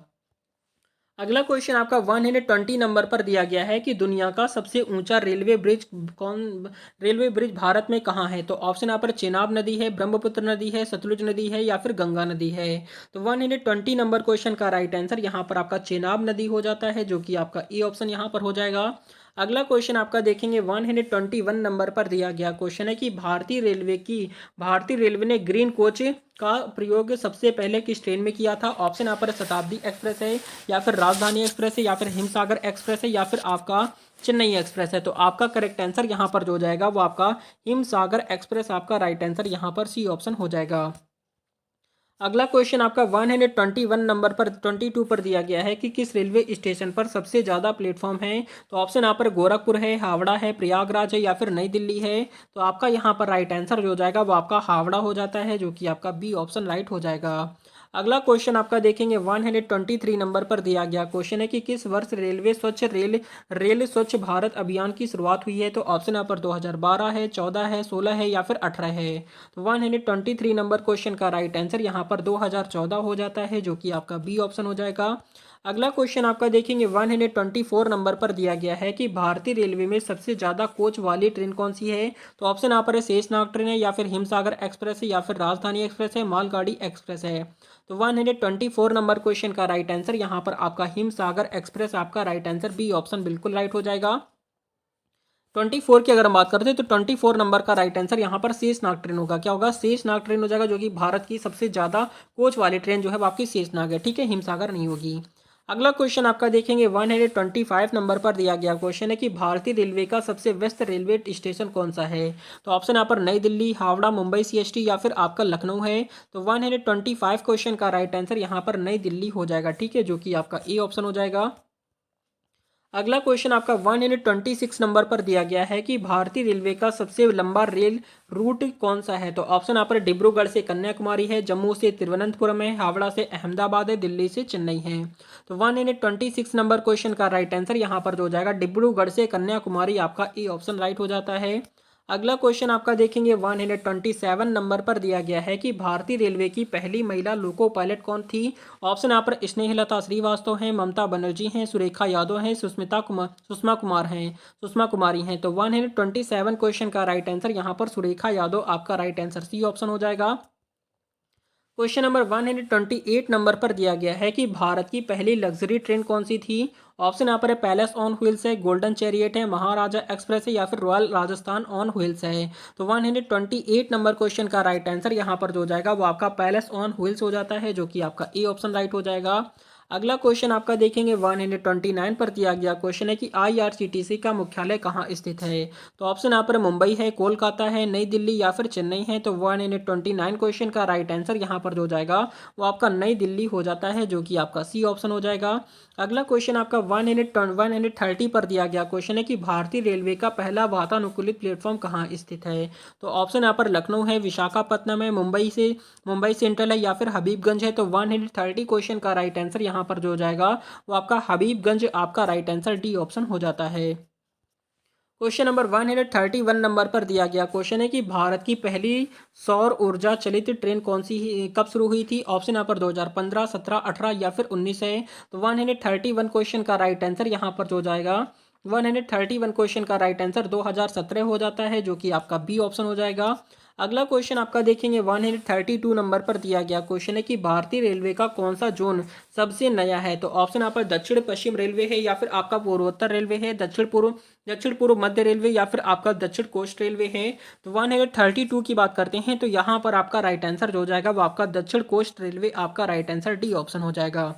अगला क्वेश्चन आपका 120 नंबर पर दिया गया है कि दुनिया का सबसे ऊंचा रेलवे ब्रिज भारत में कहाँ है। तो ऑप्शन यहाँ पर चेनाब नदी है, ब्रह्मपुत्र नदी है, सतलुज नदी है, या फिर गंगा नदी है। तो 120 नंबर क्वेश्चन का राइट आंसर यहाँ पर आपका चेनाब नदी हो जाता है, जो कि आपका ए ऑप्शन यहाँ पर हो जाएगा। अगला क्वेश्चन आपका देखेंगे 121 नंबर पर दिया गया क्वेश्चन है कि भारतीय रेलवे ने ग्रीन कोच का प्रयोग सबसे पहले किस ट्रेन में किया था। ऑप्शन यहाँ पर शताब्दी एक्सप्रेस है, या फिर राजधानी एक्सप्रेस है, या फिर हिमसागर एक्सप्रेस है, या फिर आपका चेन्नई एक्सप्रेस है। तो आपका करेक्ट आंसर यहाँ पर जो हो जाएगा वो आपका हिमसागर एक्सप्रेस, आपका राइट आंसर यहाँ पर सी ऑप्शन हो जाएगा। अगला क्वेश्चन आपका 121 नंबर पर 22 पर दिया गया है कि किस रेलवे स्टेशन पर सबसे ज़्यादा प्लेटफॉर्म है। तो ऑप्शन यहाँ पर गोरखपुर है, हावड़ा है, प्रयागराज है, या फिर नई दिल्ली है। तो आपका यहाँ पर राइट आंसर जो हो जाएगा वो आपका हावड़ा हो जाता है, जो कि आपका बी ऑप्शन राइट हो जाएगा। अगला क्वेश्चन आपका देखेंगे 123 नंबर पर दिया गया क्वेश्चन है कि किस वर्ष रेल स्वच्छ भारत अभियान की शुरुआत हुई है। तो ऑप्शन यहाँ पर 2012 है, 14 है, 16 है या फिर 18 है। तो 123 नंबर क्वेश्चन का राइट आंसर यहाँ पर 2014 हो जाता है, जो कि आपका बी ऑप्शन हो जाएगा। अगला क्वेश्चन आपका देखेंगे 124 नंबर पर दिया गया है कि भारतीय रेलवे में सबसे ज़्यादा कोच वाली ट्रेन कौन सी है। तो ऑप्शन यहाँ पर है शेषनाग ट्रेन है, या फिर हिमसागर एक्सप्रेस है, या फिर राजधानी एक्सप्रेस है, मालगाड़ी एक्सप्रेस है। तो 124 नंबर क्वेश्चन का राइट आंसर यहाँ पर आपका हिमसागर एक्सप्रेस आपका राइट आंसर बी ऑप्शन बिल्कुल राइट हो जाएगा। 24 की अगर हम बात करते हैं तो 24 नंबर का राइट आंसर यहाँ पर शेषनाग ट्रेन होगा। क्या होगा? शेषनाग ट्रेन हो जाएगा, जो कि भारत की सबसे ज़्यादा कोच वाली ट्रेन जो है वो आपकी शेषनाग है। ठीक है, हिमसागर नहीं होगी। अगला क्वेश्चन आपका देखेंगे 125 नंबर पर दिया गया क्वेश्चन है कि भारतीय रेलवे का सबसे व्यस्त रेलवे स्टेशन कौन सा है। तो ऑप्शन यहाँ पर नई दिल्ली, हावड़ा, मुंबई सीएसटी या फिर आपका लखनऊ है। तो 125 क्वेश्चन का राइट आंसर यहाँ पर नई दिल्ली हो जाएगा। ठीक है, जो कि आपका ए ऑप्शन हो जाएगा। अगला क्वेश्चन आपका 126 नंबर पर दिया गया है कि भारतीय रेलवे का सबसे लंबा रेल रूट कौन सा है। तो ऑप्शन यहाँ पर डिब्रूगढ़ से कन्याकुमारी है, जम्मू से तिरुवनंतपुरम है, हावड़ा से अहमदाबाद है, दिल्ली से चेन्नई है। तो 126 नंबर क्वेश्चन का राइट आंसर यहाँ पर जो हो जाएगा डिब्रूगढ़ से कन्याकुमारी आपका ए ऑप्शन राइट हो जाता है। अगला क्वेश्चन आपका देखेंगे 127 नंबर पर दिया गया है कि भारतीय रेलवे की पहली महिला लोको पायलट कौन थी। ऑप्शन यहाँ पर स्नेहलता श्रीवास्तव हैं, ममता बनर्जी हैं, सुरेखा यादव हैं, सुषमा कुमारी हैं। तो 127 क्वेश्चन का राइट आंसर यहाँ पर सुरेखा यादव आपका राइट आंसर सी ऑप्शन हो जाएगा। क्वेश्चन नंबर 128 नंबर पर दिया गया है कि भारत की पहली लग्जरी ट्रेन कौन सी थी। ऑप्शन यहाँ पर है पैलेस ऑन व्हील्स है, गोल्डन चैरियट है, महाराजा एक्सप्रेस है, या फिर रॉयल राजस्थान ऑन व्हील्स है। तो 128 नंबर क्वेश्चन का राइट आंसर यहाँ पर जो हो जाएगा वो आपका पैलेस ऑन व्हील्स हो जाता है, जो कि आपका ए ऑप्शन राइट हो जाएगा। अगला क्वेश्चन आपका देखेंगे 129 पर दिया गया क्वेश्चन है कि आईआरसीटीसी का मुख्यालय कहाँ स्थित है। तो ऑप्शन यहाँ पर मुंबई है, कोलकाता है, नई दिल्ली या फिर चेन्नई है। तो 129 क्वेश्चन का राइट आंसर यहाँ पर जो हो जाएगा वो आपका नई दिल्ली हो जाता है, जो कि आपका सी ऑप्शन हो जाएगा। अगला क्वेश्चन आपका 130 पर दिया गया क्वेश्चन है कि भारतीय रेलवे का पहला वातानुकूलित प्लेटफॉर्म कहाँ स्थित है। तो ऑप्शन यहाँ पर लखनऊ है, विशाखापट्टनम है, मुंबई सेंट्रल है, या फिर हबीबगंज है। तो 130 क्वेश्चन का राइट आंसर यहाँ पर जो हो जाएगा वो आपका हबीबगंज आपका राइट आंसर डी ऑप्शन हो जाता है। क्वेश्चन नंबर 131 नंबर पर दिया गया क्वेश्चन है कि भारत की पहली सौर ऊर्जा चलित ट्रेन कौन सी कब शुरू हुई थी। ऑप्शन यहाँ पर 2015, 17, 18 या फिर 19 है। तो 131 क्वेश्चन का राइट आंसर यहाँ पर जो हो जाएगा 131 क्वेश्चन का राइट आंसर 2017 हो जाता है, जो कि आपका बी ऑप्शन हो जाएगा। अगला क्वेश्चन आपका देखेंगे 132 नंबर पर दिया गया क्वेश्चन है कि भारतीय रेलवे का कौन सा जोन सबसे नया है। तो ऑप्शन यहाँ पर दक्षिण पश्चिम रेलवे है, या फिर आपका पूर्वोत्तर रेलवे है, दक्षिण पूर्व मध्य रेलवे, या फिर आपका दक्षिण कोस्ट रेलवे है। तो 132 की बात करते हैं तो यहाँ पर आपका राइट आंसर जो हो जाएगा वो आपका दक्षिण कोस्ट रेलवे आपका राइट आंसर डी ऑप्शन हो जाएगा।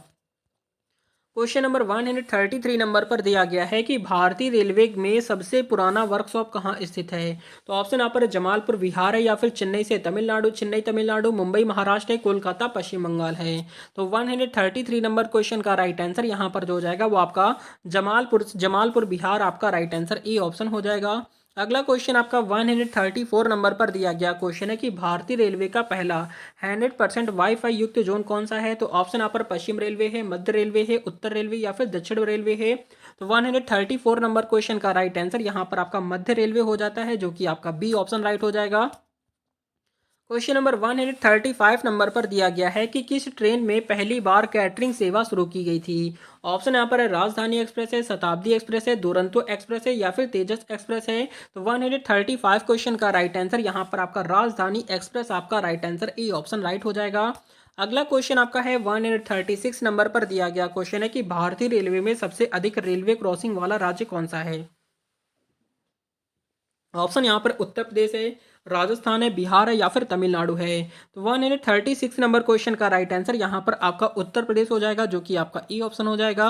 क्वेश्चन नंबर 133 नंबर पर दिया गया है कि भारतीय रेलवे में सबसे पुराना वर्कशॉप कहाँ स्थित है। तो ऑप्शन यहाँ पर जमालपुर बिहार है, या फिर चेन्नई तमिलनाडु, मुंबई महाराष्ट्र है, कोलकाता पश्चिम बंगाल है। तो 133 नंबर क्वेश्चन का राइट आंसर यहाँ पर जो हो जाएगा वो आपका जमालपुर बिहार आपका राइट आंसर ए ऑप्शन हो जाएगा। अगला क्वेश्चन आपका 134 नंबर पर दिया गया क्वेश्चन है कि भारतीय रेलवे का पहला 100% वाईफाई युक्त जोन कौन सा है। तो ऑप्शन यहाँ पर पश्चिम रेलवे है, मध्य रेलवे है, उत्तर रेलवे या फिर दक्षिण रेलवे है। तो 134 नंबर क्वेश्चन का राइट आंसर यहाँ पर आपका मध्य रेलवे हो जाता है, जो कि आपका बी ऑप्शन राइट हो जाएगा। क्वेश्चन नंबर 135 नंबर पर दिया गया है कि किस ट्रेन में पहली बार कैटरिंग सेवा शुरू की गई थी। ऑप्शन यहाँ पर है राजधानी एक्सप्रेस है, शताब्दी एक्सप्रेस है, दुरंतो एक्सप्रेस है, या फिर तेजस एक्सप्रेस है। तो 135 क्वेश्चन का राइट आंसर यहाँ पर आपका राजधानी एक्सप्रेस आपका right answer A option right हो जाएगा। अगला क्वेश्चन आपका है 136 नंबर पर दिया गया क्वेश्चन है कि भारतीय रेलवे में सबसे अधिक रेलवे क्रॉसिंग वाला राज्य कौन सा है। ऑप्शन यहाँ पर उत्तर प्रदेश है, राजस्थान है, बिहार है, या फिर तमिलनाडु है। तो 136 नंबर क्वेश्चन का राइट आंसर यहाँ पर आपका उत्तर प्रदेश हो जाएगा, जो कि आपका ई ऑप्शन हो जाएगा।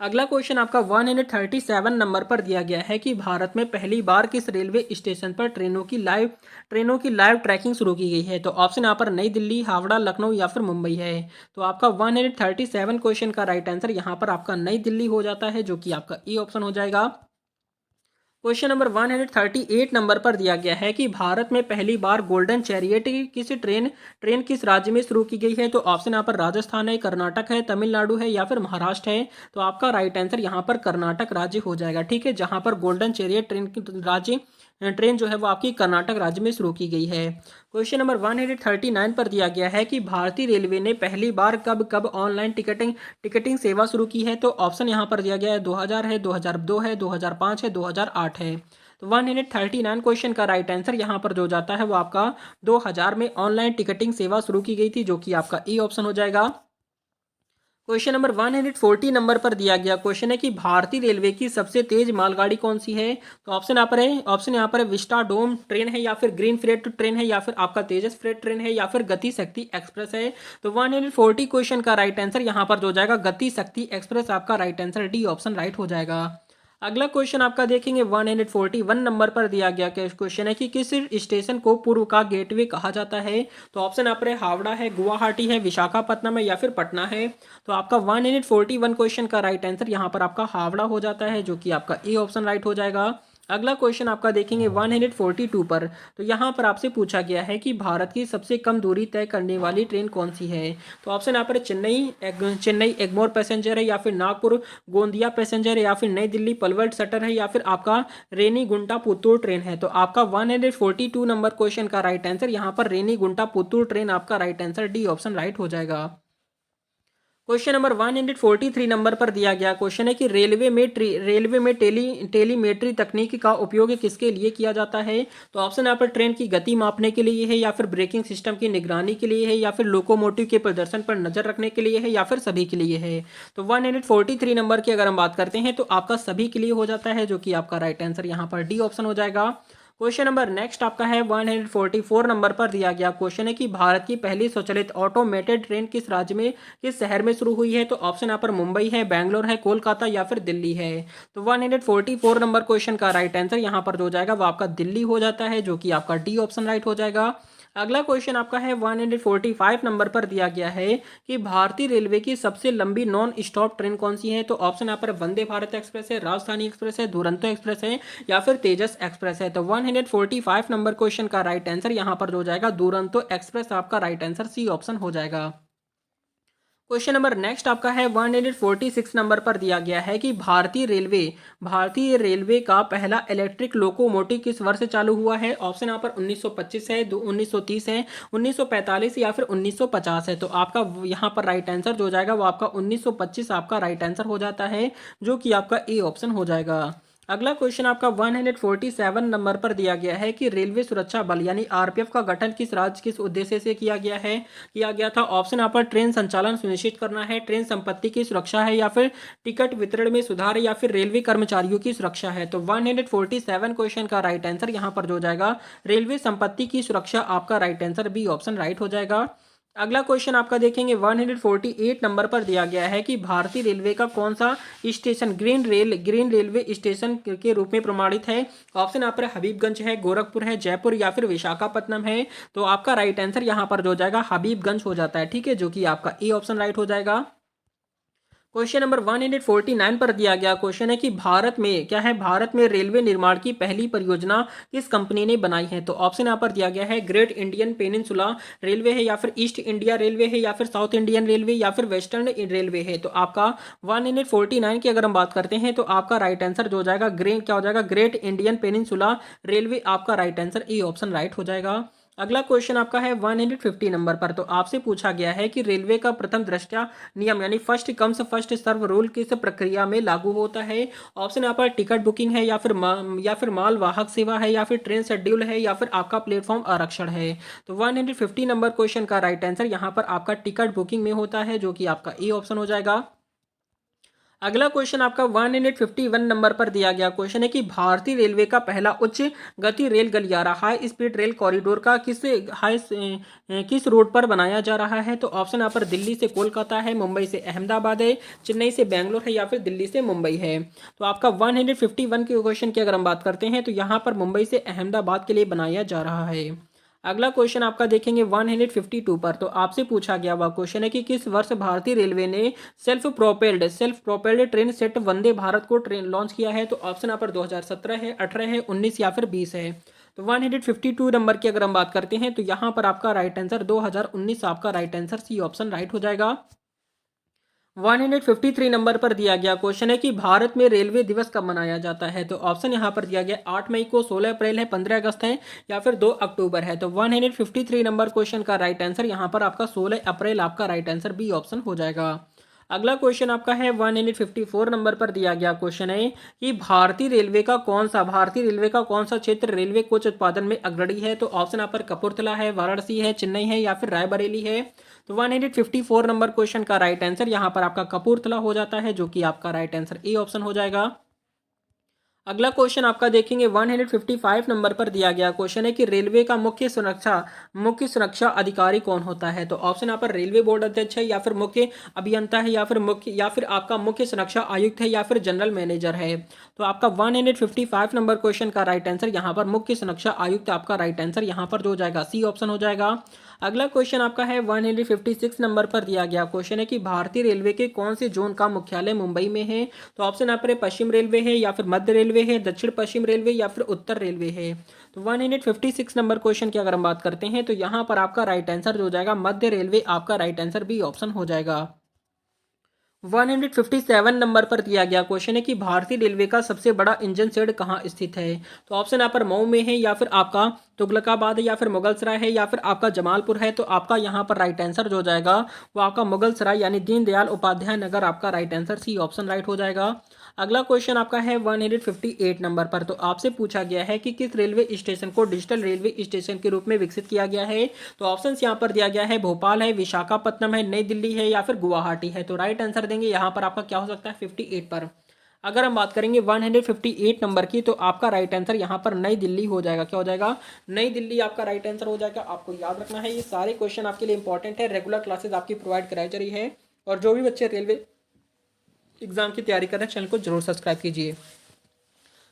अगला क्वेश्चन आपका 137 नंबर पर दिया गया है कि भारत में पहली बार किस रेलवे स्टेशन पर ट्रेनों की लाइव ट्रैकिंग शुरू की गई है। तो ऑप्शन यहाँ पर नई दिल्ली, हावड़ा, लखनऊ या फिर मुंबई है। तो आपका 137 क्वेश्चन का राइट आंसर यहाँ पर आपका नई दिल्ली हो जाता है, जो कि आपका ई ऑप्शन हो जाएगा। क्वेश्चन नंबर 138 नंबर पर दिया गया है कि भारत में पहली बार गोल्डन चैरियट किस ट्रेन ट्रेन किस राज्य में शुरू की गई है। तो ऑप्शन यहाँ पर राजस्थान है, कर्नाटक है, तमिलनाडु है या फिर महाराष्ट्र है। तो आपका राइट आंसर यहाँ पर कर्नाटक राज्य हो जाएगा। ठीक है, जहाँ पर गोल्डन चैरियट ट्रेन की राज्य ट्रेन जो है वो आपकी कर्नाटक राज्य में शुरू की गई है। क्वेश्चन नंबर 139 पर दिया गया है कि भारतीय रेलवे ने पहली बार कब कब ऑनलाइन टिकटिंग सेवा शुरू की है। तो ऑप्शन यहाँ पर दिया गया है 2000 है, 2002 है, 2005 है, 2008 है। तो 139 क्वेश्चन का राइट आंसर यहाँ पर जो जाता है वो आपका 2000 में ऑनलाइन टिकटिंग सेवा शुरू की गई थी, जो कि आपका ए ऑप्शन हो जाएगा। क्वेश्चन नंबर 140 नंबर पर दिया गया क्वेश्चन है कि भारतीय रेलवे की सबसे तेज मालगाड़ी कौन सी है। तो ऑप्शन यहाँ पर है विस्टाडोम ट्रेन है या फिर ग्रीन फ्रेट ट्रेन है या फिर आपका तेजस फ्रेट ट्रेन है या फिर गति शक्ति एक्सप्रेस है। तो 140 क्वेश्चन का राइट आंसर यहाँ पर जो जाएगा गति शक्ति एक्सप्रेस, आपका right answer D option right हो जाएगा। अगला क्वेश्चन आपका देखेंगे 141 नंबर पर दिया गया क्वेश्चन है कि किस स्टेशन को पूर्व का गेटवे कहा जाता है। तो ऑप्शन आप रहे हावड़ा है, गुवाहाटी है, विशाखापट्टनम है या फिर पटना है। तो आपका 141 क्वेश्चन का राइट आंसर यहाँ पर आपका हावड़ा हो जाता है, जो कि आपका ए ऑप्शन राइट हो जाएगा। अगला क्वेश्चन आपका देखेंगे 142 पर। तो यहाँ पर आपसे पूछा गया है कि भारत की सबसे कम दूरी तय करने वाली ट्रेन कौन सी है। तो ऑप्शन यहाँ पर चेन्नई एगमोर पैसेंजर है या फिर नागपुर गोंदिया पैसेंजर है या फिर नई दिल्ली पलवल सटर है या फिर आपका रेनीगुंटा पुत्तूर ट्रेन है। तो आपका 142 नंबर क्वेश्चन का राइट आंसर यहाँ पर रेनीगुंटा पुत्तूर ट्रेन, आपका right answer D option right हो जाएगा। क्वेश्चन नंबर 143 नंबर पर दिया गया क्वेश्चन है कि रेलवे में टेलीमेट्री तकनीक का उपयोग किसके लिए किया जाता है। तो ऑप्शन यहाँ पर ट्रेन की गति मापने के लिए है या फिर ब्रेकिंग सिस्टम की निगरानी के लिए है या फिर लोकोमोटिव के प्रदर्शन पर नजर रखने के लिए है या फिर सभी के लिए है। तो 143 नंबर की अगर हम बात करते हैं तो आपका सभी के लिए हो जाता है, जो कि आपका राइट आंसर यहाँ पर डी ऑप्शन हो जाएगा। क्वेश्चन नंबर नेक्स्ट आपका है 144 नंबर पर दिया गया क्वेश्चन है कि भारत की पहली स्वचालित ऑटोमेटेड ट्रेन किस राज्य में किस शहर में शुरू हुई है। तो ऑप्शन यहाँ पर मुंबई है, बेंगलोर है, कोलकाता या फिर दिल्ली है। तो 144 नंबर क्वेश्चन का राइट आंसर यहाँ पर जो जाएगा वो आपका दिल्ली हो जाता है, जो कि आपका डी ऑप्शन राइट हो जाएगा। अगला क्वेश्चन आपका है 145 नंबर पर दिया गया है कि भारतीय रेलवे की सबसे लंबी नॉन स्टॉप ट्रेन कौन सी है। तो ऑप्शन यहाँ पर वंदे भारत एक्सप्रेस है, राजधानी एक्सप्रेस है, दुरंतो एक्सप्रेस है या फिर तेजस एक्सप्रेस है। तो 145 नंबर क्वेश्चन का राइट आंसर यहाँ पर जो जाएगा दुरंतो एक्सप्रेस, आपका राइट आंसर सी ऑप्शन हो जाएगा। क्वेश्चन नंबर नेक्स्ट आपका है 146 नंबर पर दिया गया है कि भारतीय रेलवे का पहला इलेक्ट्रिक लोकोमोटिव किस वर्ष से चालू हुआ है। ऑप्शन यहाँ पर 1925 है, 1930 है, 1945 या फिर 1950 है। तो आपका यहाँ पर राइट आंसर जो जाएगा वो आपका 1925 आपका राइट आंसर हो जाता है, जो कि आपका ए ऑप्शन हो जाएगा। अगला क्वेश्चन आपका 147 नंबर पर दिया गया है कि रेलवे सुरक्षा बल यानी आरपीएफ का गठन किस राज्य किस उद्देश्य से किया गया था। ऑप्शन यहाँ पर ट्रेन संचालन सुनिश्चित करना है, ट्रेन संपत्ति की सुरक्षा है या फिर टिकट वितरण में सुधार है या फिर रेलवे कर्मचारियों की सुरक्षा है। तो 147 क्वेश्चन का राइट आंसर यहाँ पर जो जाएगा रेलवे संपत्ति की सुरक्षा, आपका right answer B option right हो जाएगा। अगला क्वेश्चन आपका देखेंगे 148 नंबर पर दिया गया है कि भारतीय रेलवे का कौन सा स्टेशन ग्रीन रेलवे स्टेशन के रूप में प्रमाणित है। ऑप्शन यहाँ पर हबीबगंज है, गोरखपुर है, जयपुर या फिर विशाखापट्टनम है। तो आपका राइट आंसर यहाँ पर जो जाएगा हबीबगंज हो जाता है, ठीक है, जो कि आपका ए ऑप्शन राइट हो जाएगा। क्वेश्चन नंबर 149 पर दिया गया क्वेश्चन है कि भारत में रेलवे निर्माण की पहली परियोजना किस कंपनी ने बनाई है। तो ऑप्शन यहाँ पर दिया गया है ग्रेट इंडियन पेनिनसुला रेलवे है या फिर ईस्ट इंडिया रेलवे है या फिर साउथ इंडियन रेलवे या फिर वेस्टर्न रेलवे है। तो आपका 149 की अगर हम बात करते हैं तो आपका राइट आंसर जो जाएगा ग्रेट इंडियन पेनिनसुला रेलवे, आपका right answer A option right हो जाएगा। अगला क्वेश्चन आपका है 150 नंबर पर। तो आपसे पूछा गया है कि रेलवे का प्रथम दृष्टया नियम यानी first comes first serve rule किस प्रक्रिया में लागू होता है। ऑप्शन यहाँ पर टिकट बुकिंग है या फिर माल वाहक सेवा है या फिर ट्रेन शेड्यूल है या फिर आपका प्लेटफॉर्म आरक्षण है। तो 150 नंबर क्वेश्चन का राइट आंसर यहाँ पर आपका टिकट बुकिंग में होता है, जो कि आपका ए ऑप्शन हो जाएगा। अगला क्वेश्चन आपका 151 नंबर पर दिया गया क्वेश्चन है कि भारतीय रेलवे का पहला उच्च गति रेल गलियारा हाई स्पीड रेल कॉरिडोर का किस रोड पर बनाया जा रहा है। तो ऑप्शन यहाँ पर दिल्ली से कोलकाता है, मुंबई से अहमदाबाद है, चेन्नई से बेंगलोर है या फिर दिल्ली से मुंबई है। तो आपका 151 के क्वेश्चन की अगर हम बात करते हैं तो यहाँ पर मुंबई से अहमदाबाद के लिए बनाया जा रहा है। अगला क्वेश्चन आपका देखेंगे 152 पर। तो आपसे पूछा गया हुआ क्वेश्चन है कि किस वर्ष भारतीय रेलवे ने self propelled train set Vande Bharat को ट्रेन लॉन्च किया है? तो ऑप्शन यहाँ पर 2017 है, 18 है, 19 या फिर 20 है। तो 152 नंबर की अगर हम बात करते हैं तो यहाँ पर आपका राइट आंसर 2019 आपका right answer C option right हो जाएगा। 153 नंबर पर दिया गया क्वेश्चन है कि भारत में रेलवे दिवस कब मनाया जाता है? तो ऑप्शन यहाँ पर दिया गया 8 मई को, 16 अप्रैल है, 15 अगस्त है या फिर 2 अक्टूबर है। तो 153 नंबर क्वेश्चन का राइट आंसर यहाँ पर आपका 16 अप्रैल आपका राइट आंसर बी ऑप्शन हो जाएगा। अगला क्वेश्चन आपका है 154 नंबर पर दिया गया क्वेश्चन है कि भारतीय रेलवे का कौन सा क्षेत्र रेलवे कोच उत्पादन में अग्रणी है? तो ऑप्शन यहाँ पर कपूरथला है, वाराणसी है, चेन्नई है या फिर रायबरेली है। तो 154 नंबर क्वेश्चन का राइट आंसर यहाँ पर आपका कपूरथला हो जाता है, जो कि आपका राइट आंसर ए ऑप्शन हो जाएगा। अगला क्वेश्चन आपका देखेंगे 155 नंबर पर दिया गया क्वेश्चन है कि रेलवे का मुख्य सुरक्षा अधिकारी कौन होता है? तो ऑप्शन यहाँ पर रेलवे बोर्ड अध्यक्ष है या फिर मुख्य अभियंता है या फिर आपका मुख्य सुरक्षा आयुक्त है या फिर जनरल मैनेजर है। तो आपका 155 नंबर क्वेश्चन का राइट आंसर यहाँ पर मुख्य सुरक्षा आयुक्त आपका राइट आंसर यहाँ पर जो हो जाएगा सी ऑप्शन हो जाएगा। अगला क्वेश्चन आपका है 156 नंबर पर दिया गया क्वेश्चन है कि भारतीय रेलवे के कौन से जोन का मुख्यालय मुंबई में है? तो ऑप्शन यहाँ पर पश्चिम रेलवे है या फिर मध्य रेलवे है, दक्षिण पश्चिम रेलवे या फिर उत्तर रेलवे है। तो 156 नंबर क्वेश्चन की अगर हम बात करते हैं तो यहाँ पर आपका राइट आंसर जो हो जाएगा मध्य रेलवे आपका राइट आंसर बी ऑप्शन हो जाएगा। 157 नंबर पर दिया गया क्वेश्चन है कि भारतीय रेलवे का सबसे बड़ा इंजन शेड कहाँ स्थित है? तो ऑप्शन यहाँ पर मऊ में है या फिर आपका तुगलकाबाद है या फिर मुगलसराय है या फिर आपका जमालपुर है। तो आपका यहाँ पर राइट आंसर जो हो जाएगा वो आपका मुगलसराय यानी दीनदयाल उपाध्याय नगर आपका right answer C option right हो जाएगा। अगला क्वेश्चन आपका है 158 नंबर पर। तो आपसे पूछा गया है कि किस रेलवे स्टेशन को डिजिटल रेलवे स्टेशन के रूप में विकसित किया गया है? तो ऑप्शंस यहाँ पर दिया गया है भोपाल है, विशाखापट्टनम है, नई दिल्ली है या फिर गुवाहाटी है। तो राइट आंसर देंगे यहाँ पर आपका क्या हो सकता है 58 पर। अगर हम बात करेंगे 158 नंबर की तो आपका राइट आंसर यहाँ पर नई दिल्ली हो जाएगा। क्या हो जाएगा? नई दिल्ली आपका राइट आंसर हो जाएगा। आपको याद रखना है ये सारे क्वेश्चन आपके लिए इंपॉर्टेंट है। रेगुलर क्लासेस आपकी प्रोवाइड कराई जा रही है और जो भी बच्चे रेलवे एग्जाम की तैयारी कर रहे हैं चैनल को जरूर सब्सक्राइब कीजिए।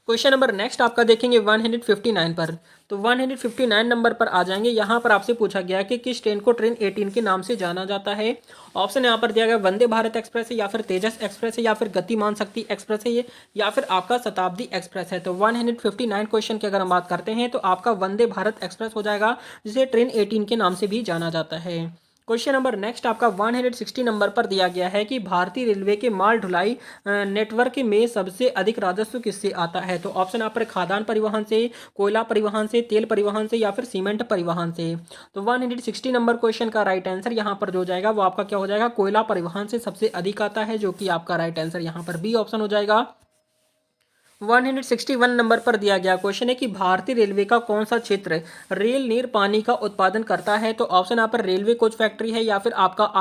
क्वेश्चन नंबर नेक्स्ट आपका देखेंगे 159 पर। तो 159 नंबर पर आ जाएंगे। यहाँ पर आपसे पूछा गया कि किस ट्रेन को ट्रेन 18 के नाम से जाना जाता है? ऑप्शन यहाँ पर दिया गया वंदे भारत एक्सप्रेस है या फिर तेजस एक्सप्रेस है या फिर गतिमान शक्ति एक्सप्रेस है या फिर आपका शताब्दी एक्सप्रेस है। तो 159 क्वेश्चन की अगर हम बात करते हैं तो आपका वंदे भारत एक्सप्रेस हो जाएगा, जिसे ट्रेन 18 के नाम से भी जाना जाता है। क्वेश्चन नंबर नेक्स्ट आपका 160 नंबर पर दिया गया है कि भारतीय रेलवे के माल ढुलाई नेटवर्क में सबसे अधिक राजस्व किससे आता है? तो ऑप्शन आप पर खाद्यान्न परिवहन से, कोयला परिवहन से, तेल परिवहन से या फिर सीमेंट परिवहन से। तो 160 नंबर क्वेश्चन का राइट आंसर यहाँ पर जो हो जाएगा वो आपका क्या हो जाएगा? कोयला परिवहन से सबसे अधिक आता है, जो कि आपका राइट आंसर यहाँ पर बी ऑप्शन हो जाएगा। 161 नंबर पर दिया गया क्वेश्चन है कि भारतीय रेलवे का कौन सा क्षेत्र रेल नीर पानी का उत्पादन करता है? तो ऑप्शन यहाँ पर रेलवे कोच फैक्ट्री है या फिर आपका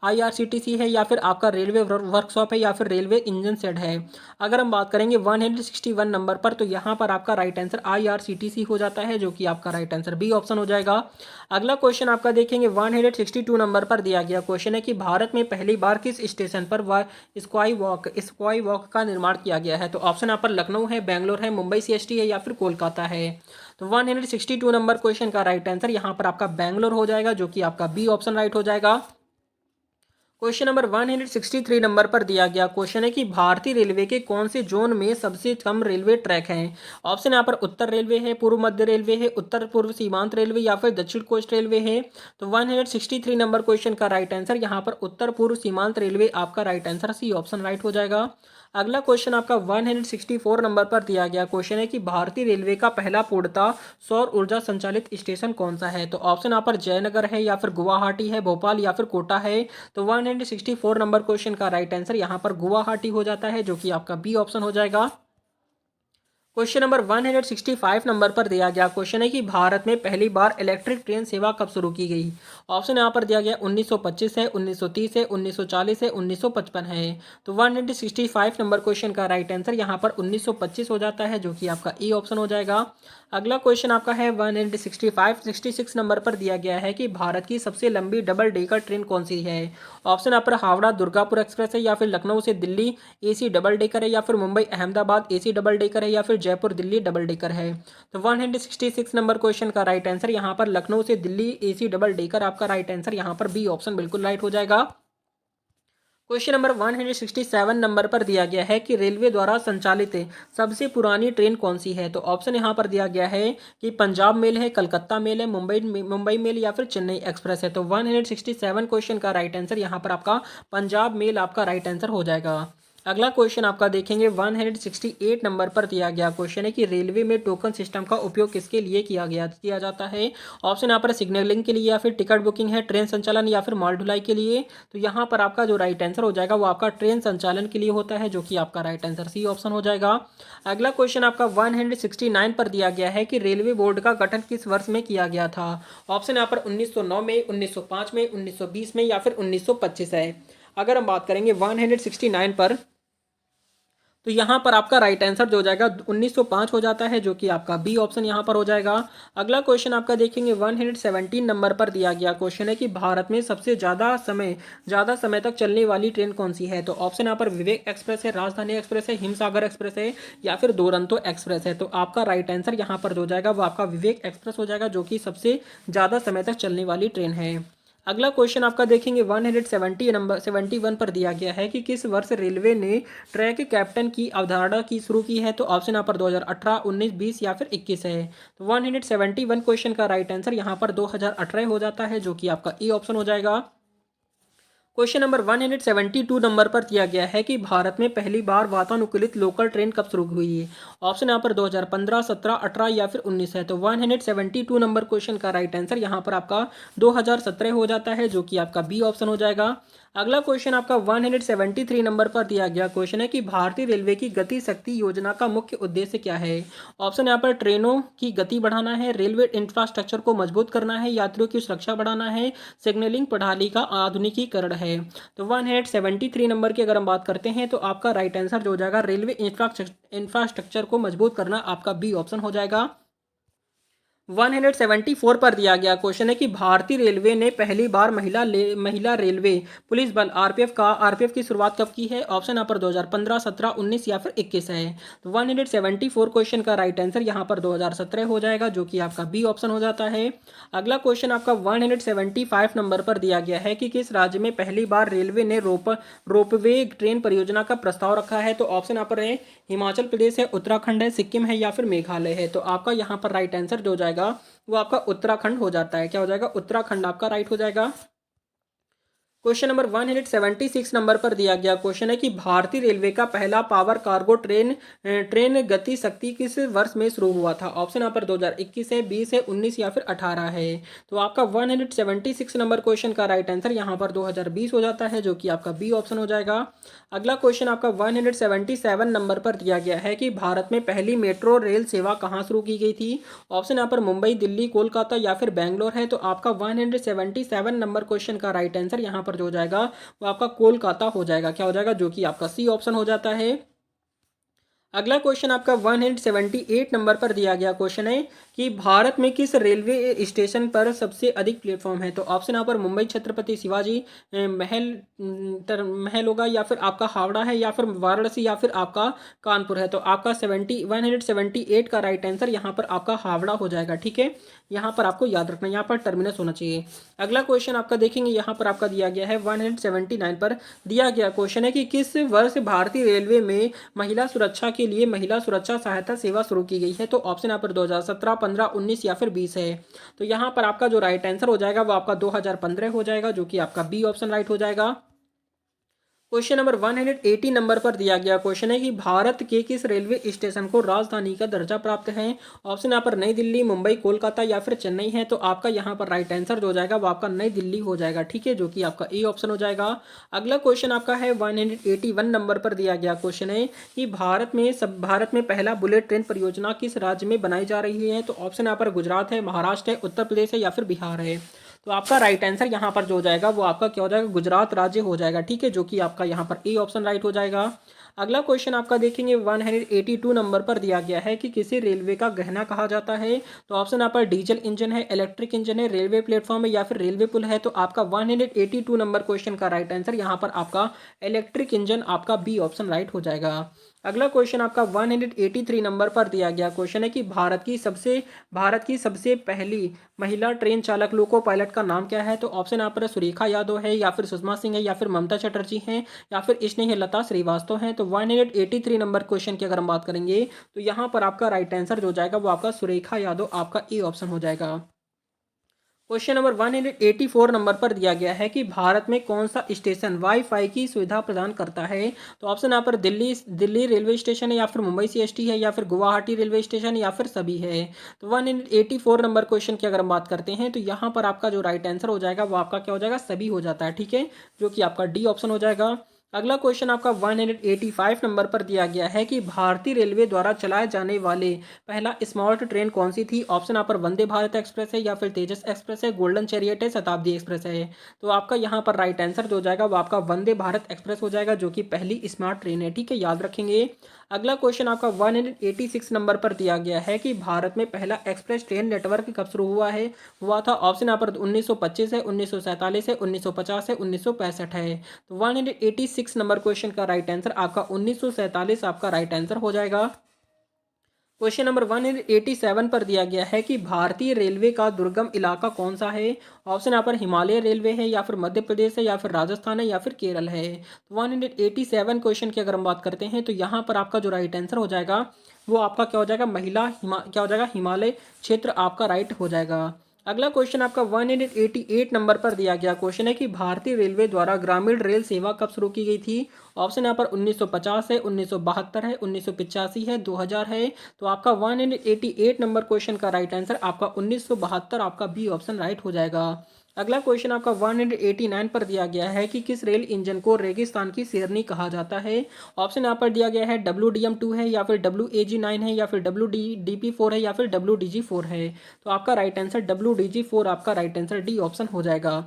IRCTC है या फिर आपका रेलवे वर्कशॉप है या फिर रेलवे इंजन शेड है। अगर हम बात करेंगे 161 नंबर पर तो यहाँ पर आपका राइट आंसर IRCTC हो जाता है, जो कि आपका राइट आंसर बी ऑप्शन हो जाएगा। अगला क्वेश्चन आपका देखेंगे 162 नंबर पर दिया गया क्वेश्चन है कि भारत में पहली बार किस स्टेशन पर स्काई वॉक का निर्माण किया गया है? तो ऑप्शन पर लखनऊ है, बेंगलोर है, मुंबई CST है या फिर कोलकाता है। तो 162 नंबर क्वेश्चन का राइट आंसर यहाँ पर आपका बेंगलोर हो जाएगा, जो कि आपका बी ऑप्शन राइट हो जाएगा। क्वेश्चन नंबर 163 नंबर पर दिया गया क्वेश्चन है कि भारतीय रेलवे के कौन से जोन में सबसे कम रेलवे ट्रैक हैं? ऑप्शन यहाँ पर उत्तर रेलवे है, पूर्व मध्य रेलवे है, उत्तर पूर्व सीमांत रेलवे या फिर दक्षिण कोस्ट रेलवे है। तो 163 नंबर क्वेश्चन का राइट आंसर यहाँ पर उत्तर पूर्व सीमांत रेलवे आपका right answer C option right हो जाएगा। अगला क्वेश्चन आपका 164 नंबर पर दिया गया क्वेश्चन है कि भारतीय रेलवे का पहला पूर्णतः सौर ऊर्जा संचालित स्टेशन कौन सा है? तो ऑप्शन यहाँ पर जयनगर है या फिर गुवाहाटी है, भोपाल या फिर कोटा है। तो 164 नंबर क्वेश्चन का राइट आंसर यहाँ पर गुवाहाटी हो जाता है, जो कि आपका बी ऑप्शन हो जाएगा। क्वेश्चन नंबर 165 नंबर पर दिया गया क्वेश्चन है कि भारत में पहली बार इलेक्ट्रिक ट्रेन सेवा कब शुरू की गई? ऑप्शन यहाँ पर दिया गया 1925 है, 1930 है, 1940 है, 1955 है। तो 165 नंबर क्वेश्चन का राइट आंसर यहाँ पर 1925 हो जाता है, जो कि आपका ए ऑप्शन हो जाएगा। अगला क्वेश्चन आपका है 165 नंबर पर दिया गया है कि भारत की सबसे लंबी डबल डेकर ट्रेन कौन सी है। ऑप्शन यहाँ पर हावड़ा दुर्गापुर एक्सप्रेस है, या फिर लखनऊ से दिल्ली एसी डबल डेकर है, या फिर Mumbai Ahmedabad AC double decker है, या फिर जयपुर दिल्ली डबल डेकर है। तो 166 नंबर क्वेश्चन का राइट आंसर यहाँ पर लखनऊ से दिल्ली एसी डबल डेकर आपका राइट आंसर यहाँ पर बी ऑप्शन बिल्कुल राइट हो जाएगा। क्वेश्चन नंबर 167 नंबर पर दिया गया है कि रेलवे द्वारा संचालित सबसे पुरानी ट्रेन कौन सी है। तो ऑप्शन यहाँ पर दिया गया है कि पंजाब मेल है, कलकत्ता मेल है, मुंबई मेल, या फिर चेन्नई एक्सप्रेस है। तो 167 क्वेश्चन का राइट आंसर यहाँ पर आपका पंजाब मेल आपका राइट आंसर हो जाएगा। अगला क्वेश्चन आपका देखेंगे 168 नंबर पर दिया गया क्वेश्चन है कि रेलवे में टोकन सिस्टम का उपयोग किसके लिए किया जाता है। ऑप्शन यहाँ पर सिग्नलिंग के लिए, या फिर टिकट बुकिंग है, ट्रेन संचालन, या फिर माल ढुलाई के लिए। तो यहाँ पर आपका जो राइट आंसर हो जाएगा वो आपका ट्रेन संचालन के लिए होता है, जो कि आपका राइट आंसर सी ऑप्शन हो जाएगा। अगला क्वेश्चन आपका 169 पर दिया गया है कि रेलवे बोर्ड का गठन किस वर्ष में किया गया था। ऑप्शन यहाँ पर 1909 में, 1905 में, 1920 में, या फिर 1925 है। अगर हम बात करेंगे 169 पर, तो यहाँ पर आपका राइट आंसर जो हो जाएगा 1905 हो जाता है, जो कि आपका बी ऑप्शन यहाँ पर हो जाएगा। अगला क्वेश्चन आपका देखेंगे 117 नंबर पर दिया गया क्वेश्चन है कि भारत में सबसे ज़्यादा समय तक चलने वाली ट्रेन कौन सी है। तो ऑप्शन यहाँ पर विवेक एक्सप्रेस है, राजधानी एक्सप्रेस है, हिमसागर एक्सप्रेस है, या फिर दुरंतो एक्सप्रेस है। तो आपका राइट आंसर यहाँ पर हो जाएगा वो आपका विवेक एक्सप्रेस हो जाएगा, जो कि सबसे ज़्यादा समय तक चलने वाली ट्रेन है। अगला क्वेश्चन आपका देखेंगे 171 पर दिया गया है कि किस वर्ष रेलवे ने ट्रैक कैप्टन की अवधारणा की शुरू की है। तो ऑप्शन यहाँ पर 2018, 19, 20 या फिर 21 है। तो 171 क्वेश्चन का राइट आंसर यहाँ पर 2018 हो जाता है, जो कि आपका ए ऑप्शन हो जाएगा। क्वेश्चन नंबर 172 नंबर पर दिया गया है कि भारत में पहली बार वातानुकूलित लोकल ट्रेन कब शुरू हुई है। ऑप्शन यहाँ पर 2015, 17, 18 या फिर 19 है। तो 172 नंबर क्वेश्चन का राइट आंसर यहाँ पर आपका 2017 हो जाता है, जो कि आपका बी ऑप्शन हो जाएगा। अगला क्वेश्चन आपका 173 नंबर पर दिया गया क्वेश्चन है कि भारतीय रेलवे की गति शक्ति योजना का मुख्य उद्देश्य क्या है। ऑप्शन यहाँ पर ट्रेनों की गति बढ़ाना है, रेलवे इंफ्रास्ट्रक्चर को मजबूत करना है, यात्रियों की सुरक्षा बढ़ाना है, सिग्नलिंग प्रणाली का आधुनिकीकरण है। तो 173 नंबर की अगर हम बात करते हैं तो आपका राइट आंसर जो हो जाएगा रेलवे इंफ्रास्ट्रक्चर को मजबूत करना, आपका बी ऑप्शन हो जाएगा। 174 पर दिया गया क्वेश्चन है कि भारतीय रेलवे ने पहली बार महिला रेलवे पुलिस बल आरपीएफ की शुरुआत कब की है। ऑप्शन यहाँ पर 2015, 17, 19 या फिर 21 है। तो 174 क्वेश्चन का राइट आंसर यहाँ पर 2017 हो जाएगा, जो कि आपका बी ऑप्शन हो जाता है। अगला क्वेश्चन आपका 175 नंबर पर दिया गया है कि किस राज्य में पहली बार रेलवे ने रोपवे ट्रेन परियोजना का प्रस्ताव रखा है। तो ऑप्शन यहाँ पर है हिमाचल प्रदेश है, उत्तराखंड है, सिक्किम है, या फिर मेघालय है। तो आपका यहाँ पर राइट आंसर जो हो जाएगा वो आपका उत्तराखंड हो जाता है। क्या हो जाएगा, उत्तराखंड आपका राइट हो जाएगा। क्वेश्चन नंबर 176 नंबर पर दिया गया क्वेश्चन है कि भारतीय रेलवे का पहला पावर कार्गो ट्रेन गति शक्ति किस वर्ष में शुरू हुआ था। ऑप्शन यहाँ पर 2021 है, 20 है, 19 या फिर 18 है। तो आपका 176 नंबर क्वेश्चन का राइट आंसर यहाँ पर 2020 हो जाता है, जो कि आपका बी ऑप्शन हो जाएगा। अगला क्वेश्चन आपका 177 नंबर पर दिया गया है कि भारत में पहली मेट्रो रेल सेवा कहाँ शुरू की गई थी। ऑप्शन यहाँ पर मुंबई, दिल्ली, कोलकाता या फिर बैंगलोर है। तो आपका 177 नंबर क्वेश्चन का राइट आंसर यहाँ पर जो हो जाएगा वो आपका कोलकाता हो जाएगा। क्या हो जाएगा, जो कि आपका सी ऑप्शन हो जाता है। अगला क्वेश्चन आपका 178 नंबर पर दिया गया क्वेश्चन है कि भारत में किस रेलवे स्टेशन पर सबसे अधिक प्लेटफॉर्म है। तो ऑप्शन यहाँ पर मुंबई छत्रपति शिवाजी महल होगा, या फिर आपका हावड़ा है, या फिर वाराणसी, या फिर आपका कानपुर है। तो आपका 178 का राइट आंसर यहाँ पर आपका हावड़ा हो जाएगा। ठीक है, यहाँ पर आपको याद रखना, यहाँ पर टर्मिनस होना चाहिए। अगला क्वेश्चन आपका देखेंगे यहाँ पर आपका दिया गया है 179 पर दिया गया क्वेश्चन है कि किस वर्ष भारतीय रेलवे में महिला सुरक्षा के लिए महिला सुरक्षा सहायता सेवा शुरू की गई है। तो ऑप्शन यहाँ पर 2017, 15, 19 या फिर 20 है। तो यहाँ पर आपका जो राइट आंसर हो जाएगा वो आपका 2015 हो जाएगा, जो कि आपका बी ऑप्शन राइट हो जाएगा। क्वेश्चन नंबर 180 नंबर पर दिया गया क्वेश्चन है कि भारत के किस रेलवे स्टेशन को राजधानी का दर्जा प्राप्त है। ऑप्शन यहाँ पर नई दिल्ली, मुंबई, कोलकाता या फिर चेन्नई है। तो आपका यहाँ पर राइट आंसर जो हो जाएगा वो आपका नई दिल्ली हो जाएगा। ठीक है, जो कि आपका ए ऑप्शन हो जाएगा। अगला क्वेश्चन आपका है 181 नंबर पर दिया गया क्वेश्चन है कि भारत में पहला बुलेट ट्रेन परियोजना किस राज्य में बनाई जा रही है। तो ऑप्शन यहाँ पर गुजरात है, महाराष्ट्र है, उत्तर प्रदेश है, या फिर बिहार है। तो आपका राइट आंसर यहाँ पर जो हो जाएगा वो आपका क्या हो जाएगा, गुजरात राज्य हो जाएगा। ठीक है, जो कि आपका यहाँ पर ए ऑप्शन राइट हो जाएगा। अगला क्वेश्चन आपका देखेंगे 182 नंबर पर दिया गया है कि किसी रेलवे का गहना कहा जाता है। तो ऑप्शन यहाँ पर डीजल इंजन है, इलेक्ट्रिक इंजन है, रेलवे प्लेटफॉर्म है या फिर रेलवे पुल है। तो आपका 182 नंबर क्वेश्चन का राइट आंसर यहाँ पर आपका इलेक्ट्रिक इंजन, आपका बी ऑप्शन राइट हो जाएगा। अगला क्वेश्चन आपका 183 नंबर पर दिया गया क्वेश्चन है कि भारत की सबसे पहली महिला ट्रेन चालक लोको पायलट का नाम क्या है। तो ऑप्शन यहाँ पर सुरेखा यादव है या फिर सुषमा सिंह है या फिर ममता चटर्जी हैं या फिर स्नेहलता श्रीवास्तव हैं। तो 183 नंबर क्वेश्चन की अगर हम बात करेंगे तो यहाँ पर आपका राइट आंसर जो जाएगा वो आपका सुरेखा यादव, आपका ए ऑप्शन हो जाएगा। क्वेश्चन नंबर 184 नंबर पर दिया गया है कि भारत में कौन सा स्टेशन वाईफाई की सुविधा प्रदान करता है। तो ऑप्शन यहाँ पर दिल्ली दिल्ली रेलवे स्टेशन है या फिर मुंबई सीएसटी है या फिर गुवाहाटी रेलवे स्टेशन या फिर सभी है। तो 184 नंबर क्वेश्चन की अगर हम बात करते हैं तो यहाँ पर आपका जो राइट आंसर हो जाएगा वो आपका क्या हो जाएगा, सभी हो जाता है, ठीक है, जो कि आपका डी ऑप्शन हो जाएगा। अगला क्वेश्चन आपका 185 नंबर पर दिया गया है कि भारतीय रेलवे द्वारा चलाए जाने वाले पहला स्मार्ट ट्रेन कौन सी थी। ऑप्शन यहाँ पर वंदे भारत एक्सप्रेस है या फिर तेजस एक्सप्रेस है, गोल्डन चैरियट है, शताब्दी एक्सप्रेस है। तो आपका यहाँ पर राइट आंसर जो हो जाएगा वो आपका वंदे भारत एक्सप्रेस हो जाएगा, जो कि पहली स्मार्ट ट्रेन है, ठीक है, याद रखेंगे। अगला क्वेश्चन आपका 186 नंबर पर दिया गया है कि भारत में पहला एक्सप्रेस ट्रेन नेटवर्क कब शुरू हुआ था। ऑप्शन यहाँ पर 1925 है, 1947 है, 1950 है, 1965 है। तो 186 नंबर क्वेश्चन का राइट आंसर आपका 1947 आपका राइट आंसर हो जाएगा। क्वेश्चन नंबर 187 पर दिया गया है कि भारतीय रेलवे का दुर्गम इलाका कौन सा है। ऑप्शन यहाँ पर हिमालय रेलवे है या फिर मध्य प्रदेश है या फिर राजस्थान है या फिर केरल है। तो 187 क्वेश्चन की अगर हम बात करते हैं तो यहाँ पर आपका जो राइट आंसर हो जाएगा वो आपका क्या हो जाएगा, क्या हो जाएगा, हिमालय क्षेत्र आपका राइट हो जाएगा। अगला क्वेश्चन आपका 188 नंबर पर दिया गया क्वेश्चन है कि भारतीय रेलवे द्वारा ग्रामीण रेल सेवा कब शुरू की गई थी। ऑप्शन यहाँ पर 1950 है, 1972 है, 1985 है, 2000 है। तो आपका 188 नंबर क्वेश्चन का राइट आंसर आपका 1972 आपका बी ऑप्शन राइट हो जाएगा। अगला क्वेश्चन आपका 189 पर दिया गया है कि किस रेल इंजन को रेगिस्तान की शेरनी कहा जाता है। ऑप्शन यहाँ पर दिया गया है WDM2 है या फिर WAG9 है या फिर WDP4 है या फिर WDG4 है। तो आपका राइट आंसर WDG4 आपका राइट आंसर डी ऑप्शन हो जाएगा।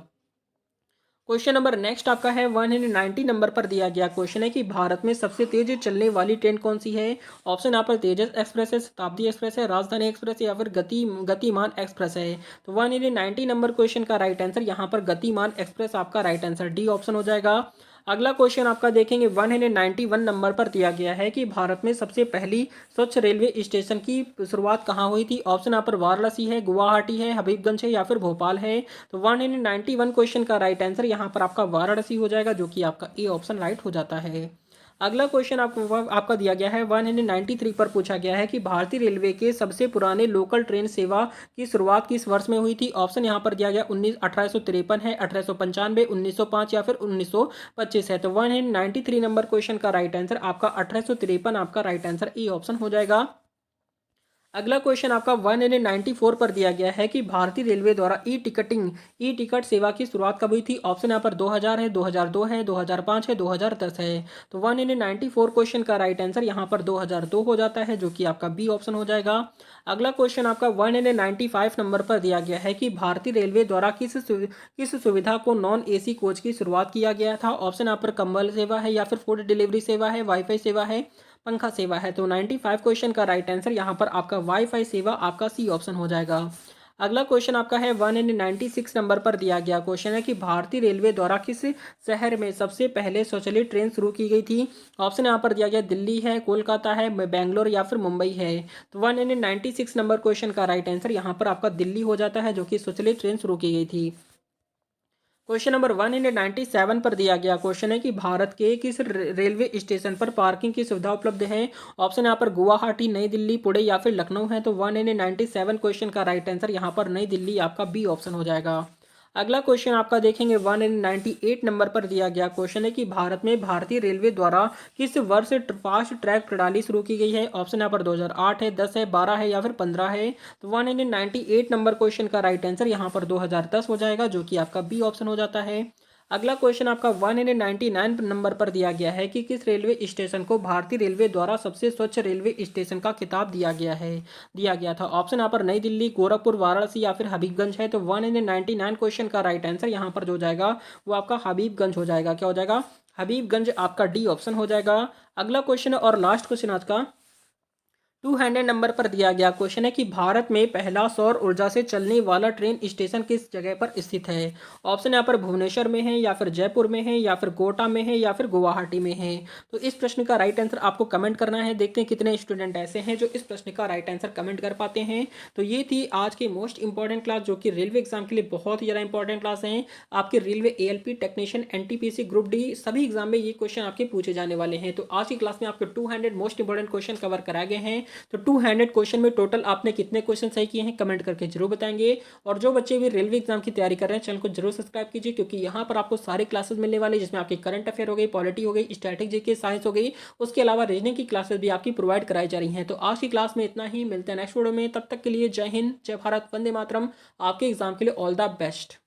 क्वेश्चन नंबर नेक्स्ट आपका है 190 नंबर पर दिया गया क्वेश्चन है कि भारत में सबसे तेज चलने वाली ट्रेन कौन सी है। ऑप्शन यहाँ पर तेजस एक्सप्रेस है, शताब्दी एक्सप्रेस है, राजधानी एक्सप्रेस है या फिर गतिमान एक्सप्रेस है। तो 190 नंबर क्वेश्चन का राइट आंसर यहाँ पर गतिमान एक्सप्रेस आपका राइट आंसर डी ऑप्शन हो जाएगा। अगला क्वेश्चन आपका देखेंगे 191 नंबर पर दिया गया है कि भारत में सबसे पहली स्वच्छ रेलवे स्टेशन की शुरुआत कहाँ हुई थी। ऑप्शन यहाँ पर वाराणसी है, गुवाहाटी है, हबीबगंज है या फिर भोपाल है। तो 191 क्वेश्चन का राइट आंसर यहाँ पर आपका वाराणसी हो जाएगा, जो कि आपका ए ऑप्शन राइट हो जाता है। अगला क्वेश्चन आपका दिया गया है 193 पर पूछा गया है कि भारतीय रेलवे के सबसे पुराने लोकल ट्रेन सेवा की शुरुआत किस वर्ष में हुई थी। ऑप्शन यहाँ पर दिया गया 1853 है, 1895, 1905 या फिर 1925 है। तो 193 नंबर क्वेश्चन का राइट आंसर आपका 1853 आपका राइट आंसर ए ऑप्शन हो जाएगा। अगला क्वेश्चन आपका 194 पर दिया गया है कि भारतीय रेलवे द्वारा ई टिकट सेवा की शुरुआत कब हुई थी। ऑप्शन यहाँ पर 2000 है, 2002 है, 2005 है, 2010 है। तो 194 क्वेश्चन का राइट आंसर यहाँ पर 2002 हो जाता है, जो कि आपका बी ऑप्शन हो जाएगा। अगला क्वेश्चन आपका 195 नंबर पर दिया गया है कि भारतीय रेलवे द्वारा किस सुविधा को नॉन एसी कोच की शुरुआत किया गया था। ऑप्शन यहाँ पर कंबल सेवा है या फिर फूड डिलीवरी सेवा है, वाईफाई सेवा है, पंखा सेवा है। तो 95 क्वेश्चन का राइट आंसर यहाँ पर आपका वाईफाई सेवा आपका सी ऑप्शन हो जाएगा। अगला क्वेश्चन आपका है 196 नंबर पर दिया गया क्वेश्चन है कि भारतीय रेलवे द्वारा किस शहर में सबसे पहले स्वचालित ट्रेन शुरू की गई थी। ऑप्शन यहाँ पर दिया गया दिल्ली है, कोलकाता है, बेंगलोर या फिर मुंबई है। तो 196 नंबर क्वेश्चन का राइट आंसर यहाँ पर आपका दिल्ली हो जाता है, जो कि स्वचालित ट्रेन शुरू की गई थी। क्वेश्चन नंबर 197 पर दिया गया क्वेश्चन है कि भारत के किस रेलवे स्टेशन पर पार्किंग की सुविधा उपलब्ध है। ऑप्शन यहाँ पर गुवाहाटी, नई दिल्ली, पुणे या फिर लखनऊ है। तो 197 क्वेश्चन का राइट आंसर यहाँ पर नई दिल्ली आपका बी ऑप्शन हो जाएगा। अगला क्वेश्चन आपका देखेंगे 198 नंबर पर दिया गया क्वेश्चन है कि भारत में भारतीय रेलवे द्वारा किस वर्ष फास्ट ट्रैक प्रणाली शुरू की गई है। ऑप्शन यहाँ पर 2008 है, 10 है, 12 है या फिर 15 है। तो 198 नंबर क्वेश्चन का राइट आंसर यहाँ पर 2010 हो जाएगा, जो कि आपका बी ऑप्शन हो जाता है। अगला क्वेश्चन आपका 199 नंबर पर दिया गया है कि किस रेलवे स्टेशन को भारतीय रेलवे द्वारा सबसे स्वच्छ रेलवे स्टेशन का खिताब दिया गया था। ऑप्शन यहाँ पर नई दिल्ली, गोरखपुर, वाराणसी या फिर हबीबगंज है। तो 199 क्वेश्चन का राइट आंसर यहाँ पर जो जाएगा वो आपका हबीबगंज हो जाएगा। क्या हो जाएगा, हबीबगंज आपका डी ऑप्शन हो जाएगा। अगला क्वेश्चन और लास्ट क्वेश्चन आज का 200 नंबर पर दिया गया क्वेश्चन है कि भारत में पहला सौर ऊर्जा से चलने वाला ट्रेन स्टेशन किस जगह पर स्थित है। ऑप्शन यहाँ पर भुवनेश्वर में है, या फिर जयपुर में है, या फिर कोटा में है, या फिर गुवाहाटी में है। तो इस प्रश्न का राइट आंसर आपको कमेंट करना है। देखते हैं कितने स्टूडेंट ऐसे हैं जो इस प्रश्न का राइट आंसर कमेंट कर पाते हैं। तो ये थी आज की मोस्ट इंपॉर्टेंट क्लास, जो कि रेलवे एग्जाम के लिए बहुत ही ज़्यादा इंपॉर्टेंट क्लास है। आपके railway ALP technician, NTPC group D सभी एग्जाम में ये क्वेश्चन आपके पूछे जाने वाले हैं। तो आज की क्लास में आपके 200 मोस्ट इंपॉर्टेंट क्वेश्चन कवर कराए गए हैं। तो 200 क्वेश्चन में टोटल आपने कितने क्वेश्चन सही किए हैं कमेंट करके जरूर बताएंगे। और जो बच्चे भी रेलवे एग्जाम की तैयारी कर रहे हैं चैनल को जरूर सब्सक्राइब कीजिए, क्योंकि यहाँ पर आपको सारी क्लासेस मिलने वाली, जिसमें आपकी करंट अफेयर हो गई, पॉलिटी हो गई, स्टैटिक जीके, साइंस हो गई, उसके अलावा रीजनिंग की क्लासेस भी आपकी प्रोवाइड कराई जा रही हैं। तो आज की क्लास में इतना ही, मिलते हैं नेक्स्ट वीडियो में। तब तक के लिए जय हिंद, जय भारत, वंदे मातरम। आपके एग्जाम के लिए ऑल द बेस्ट।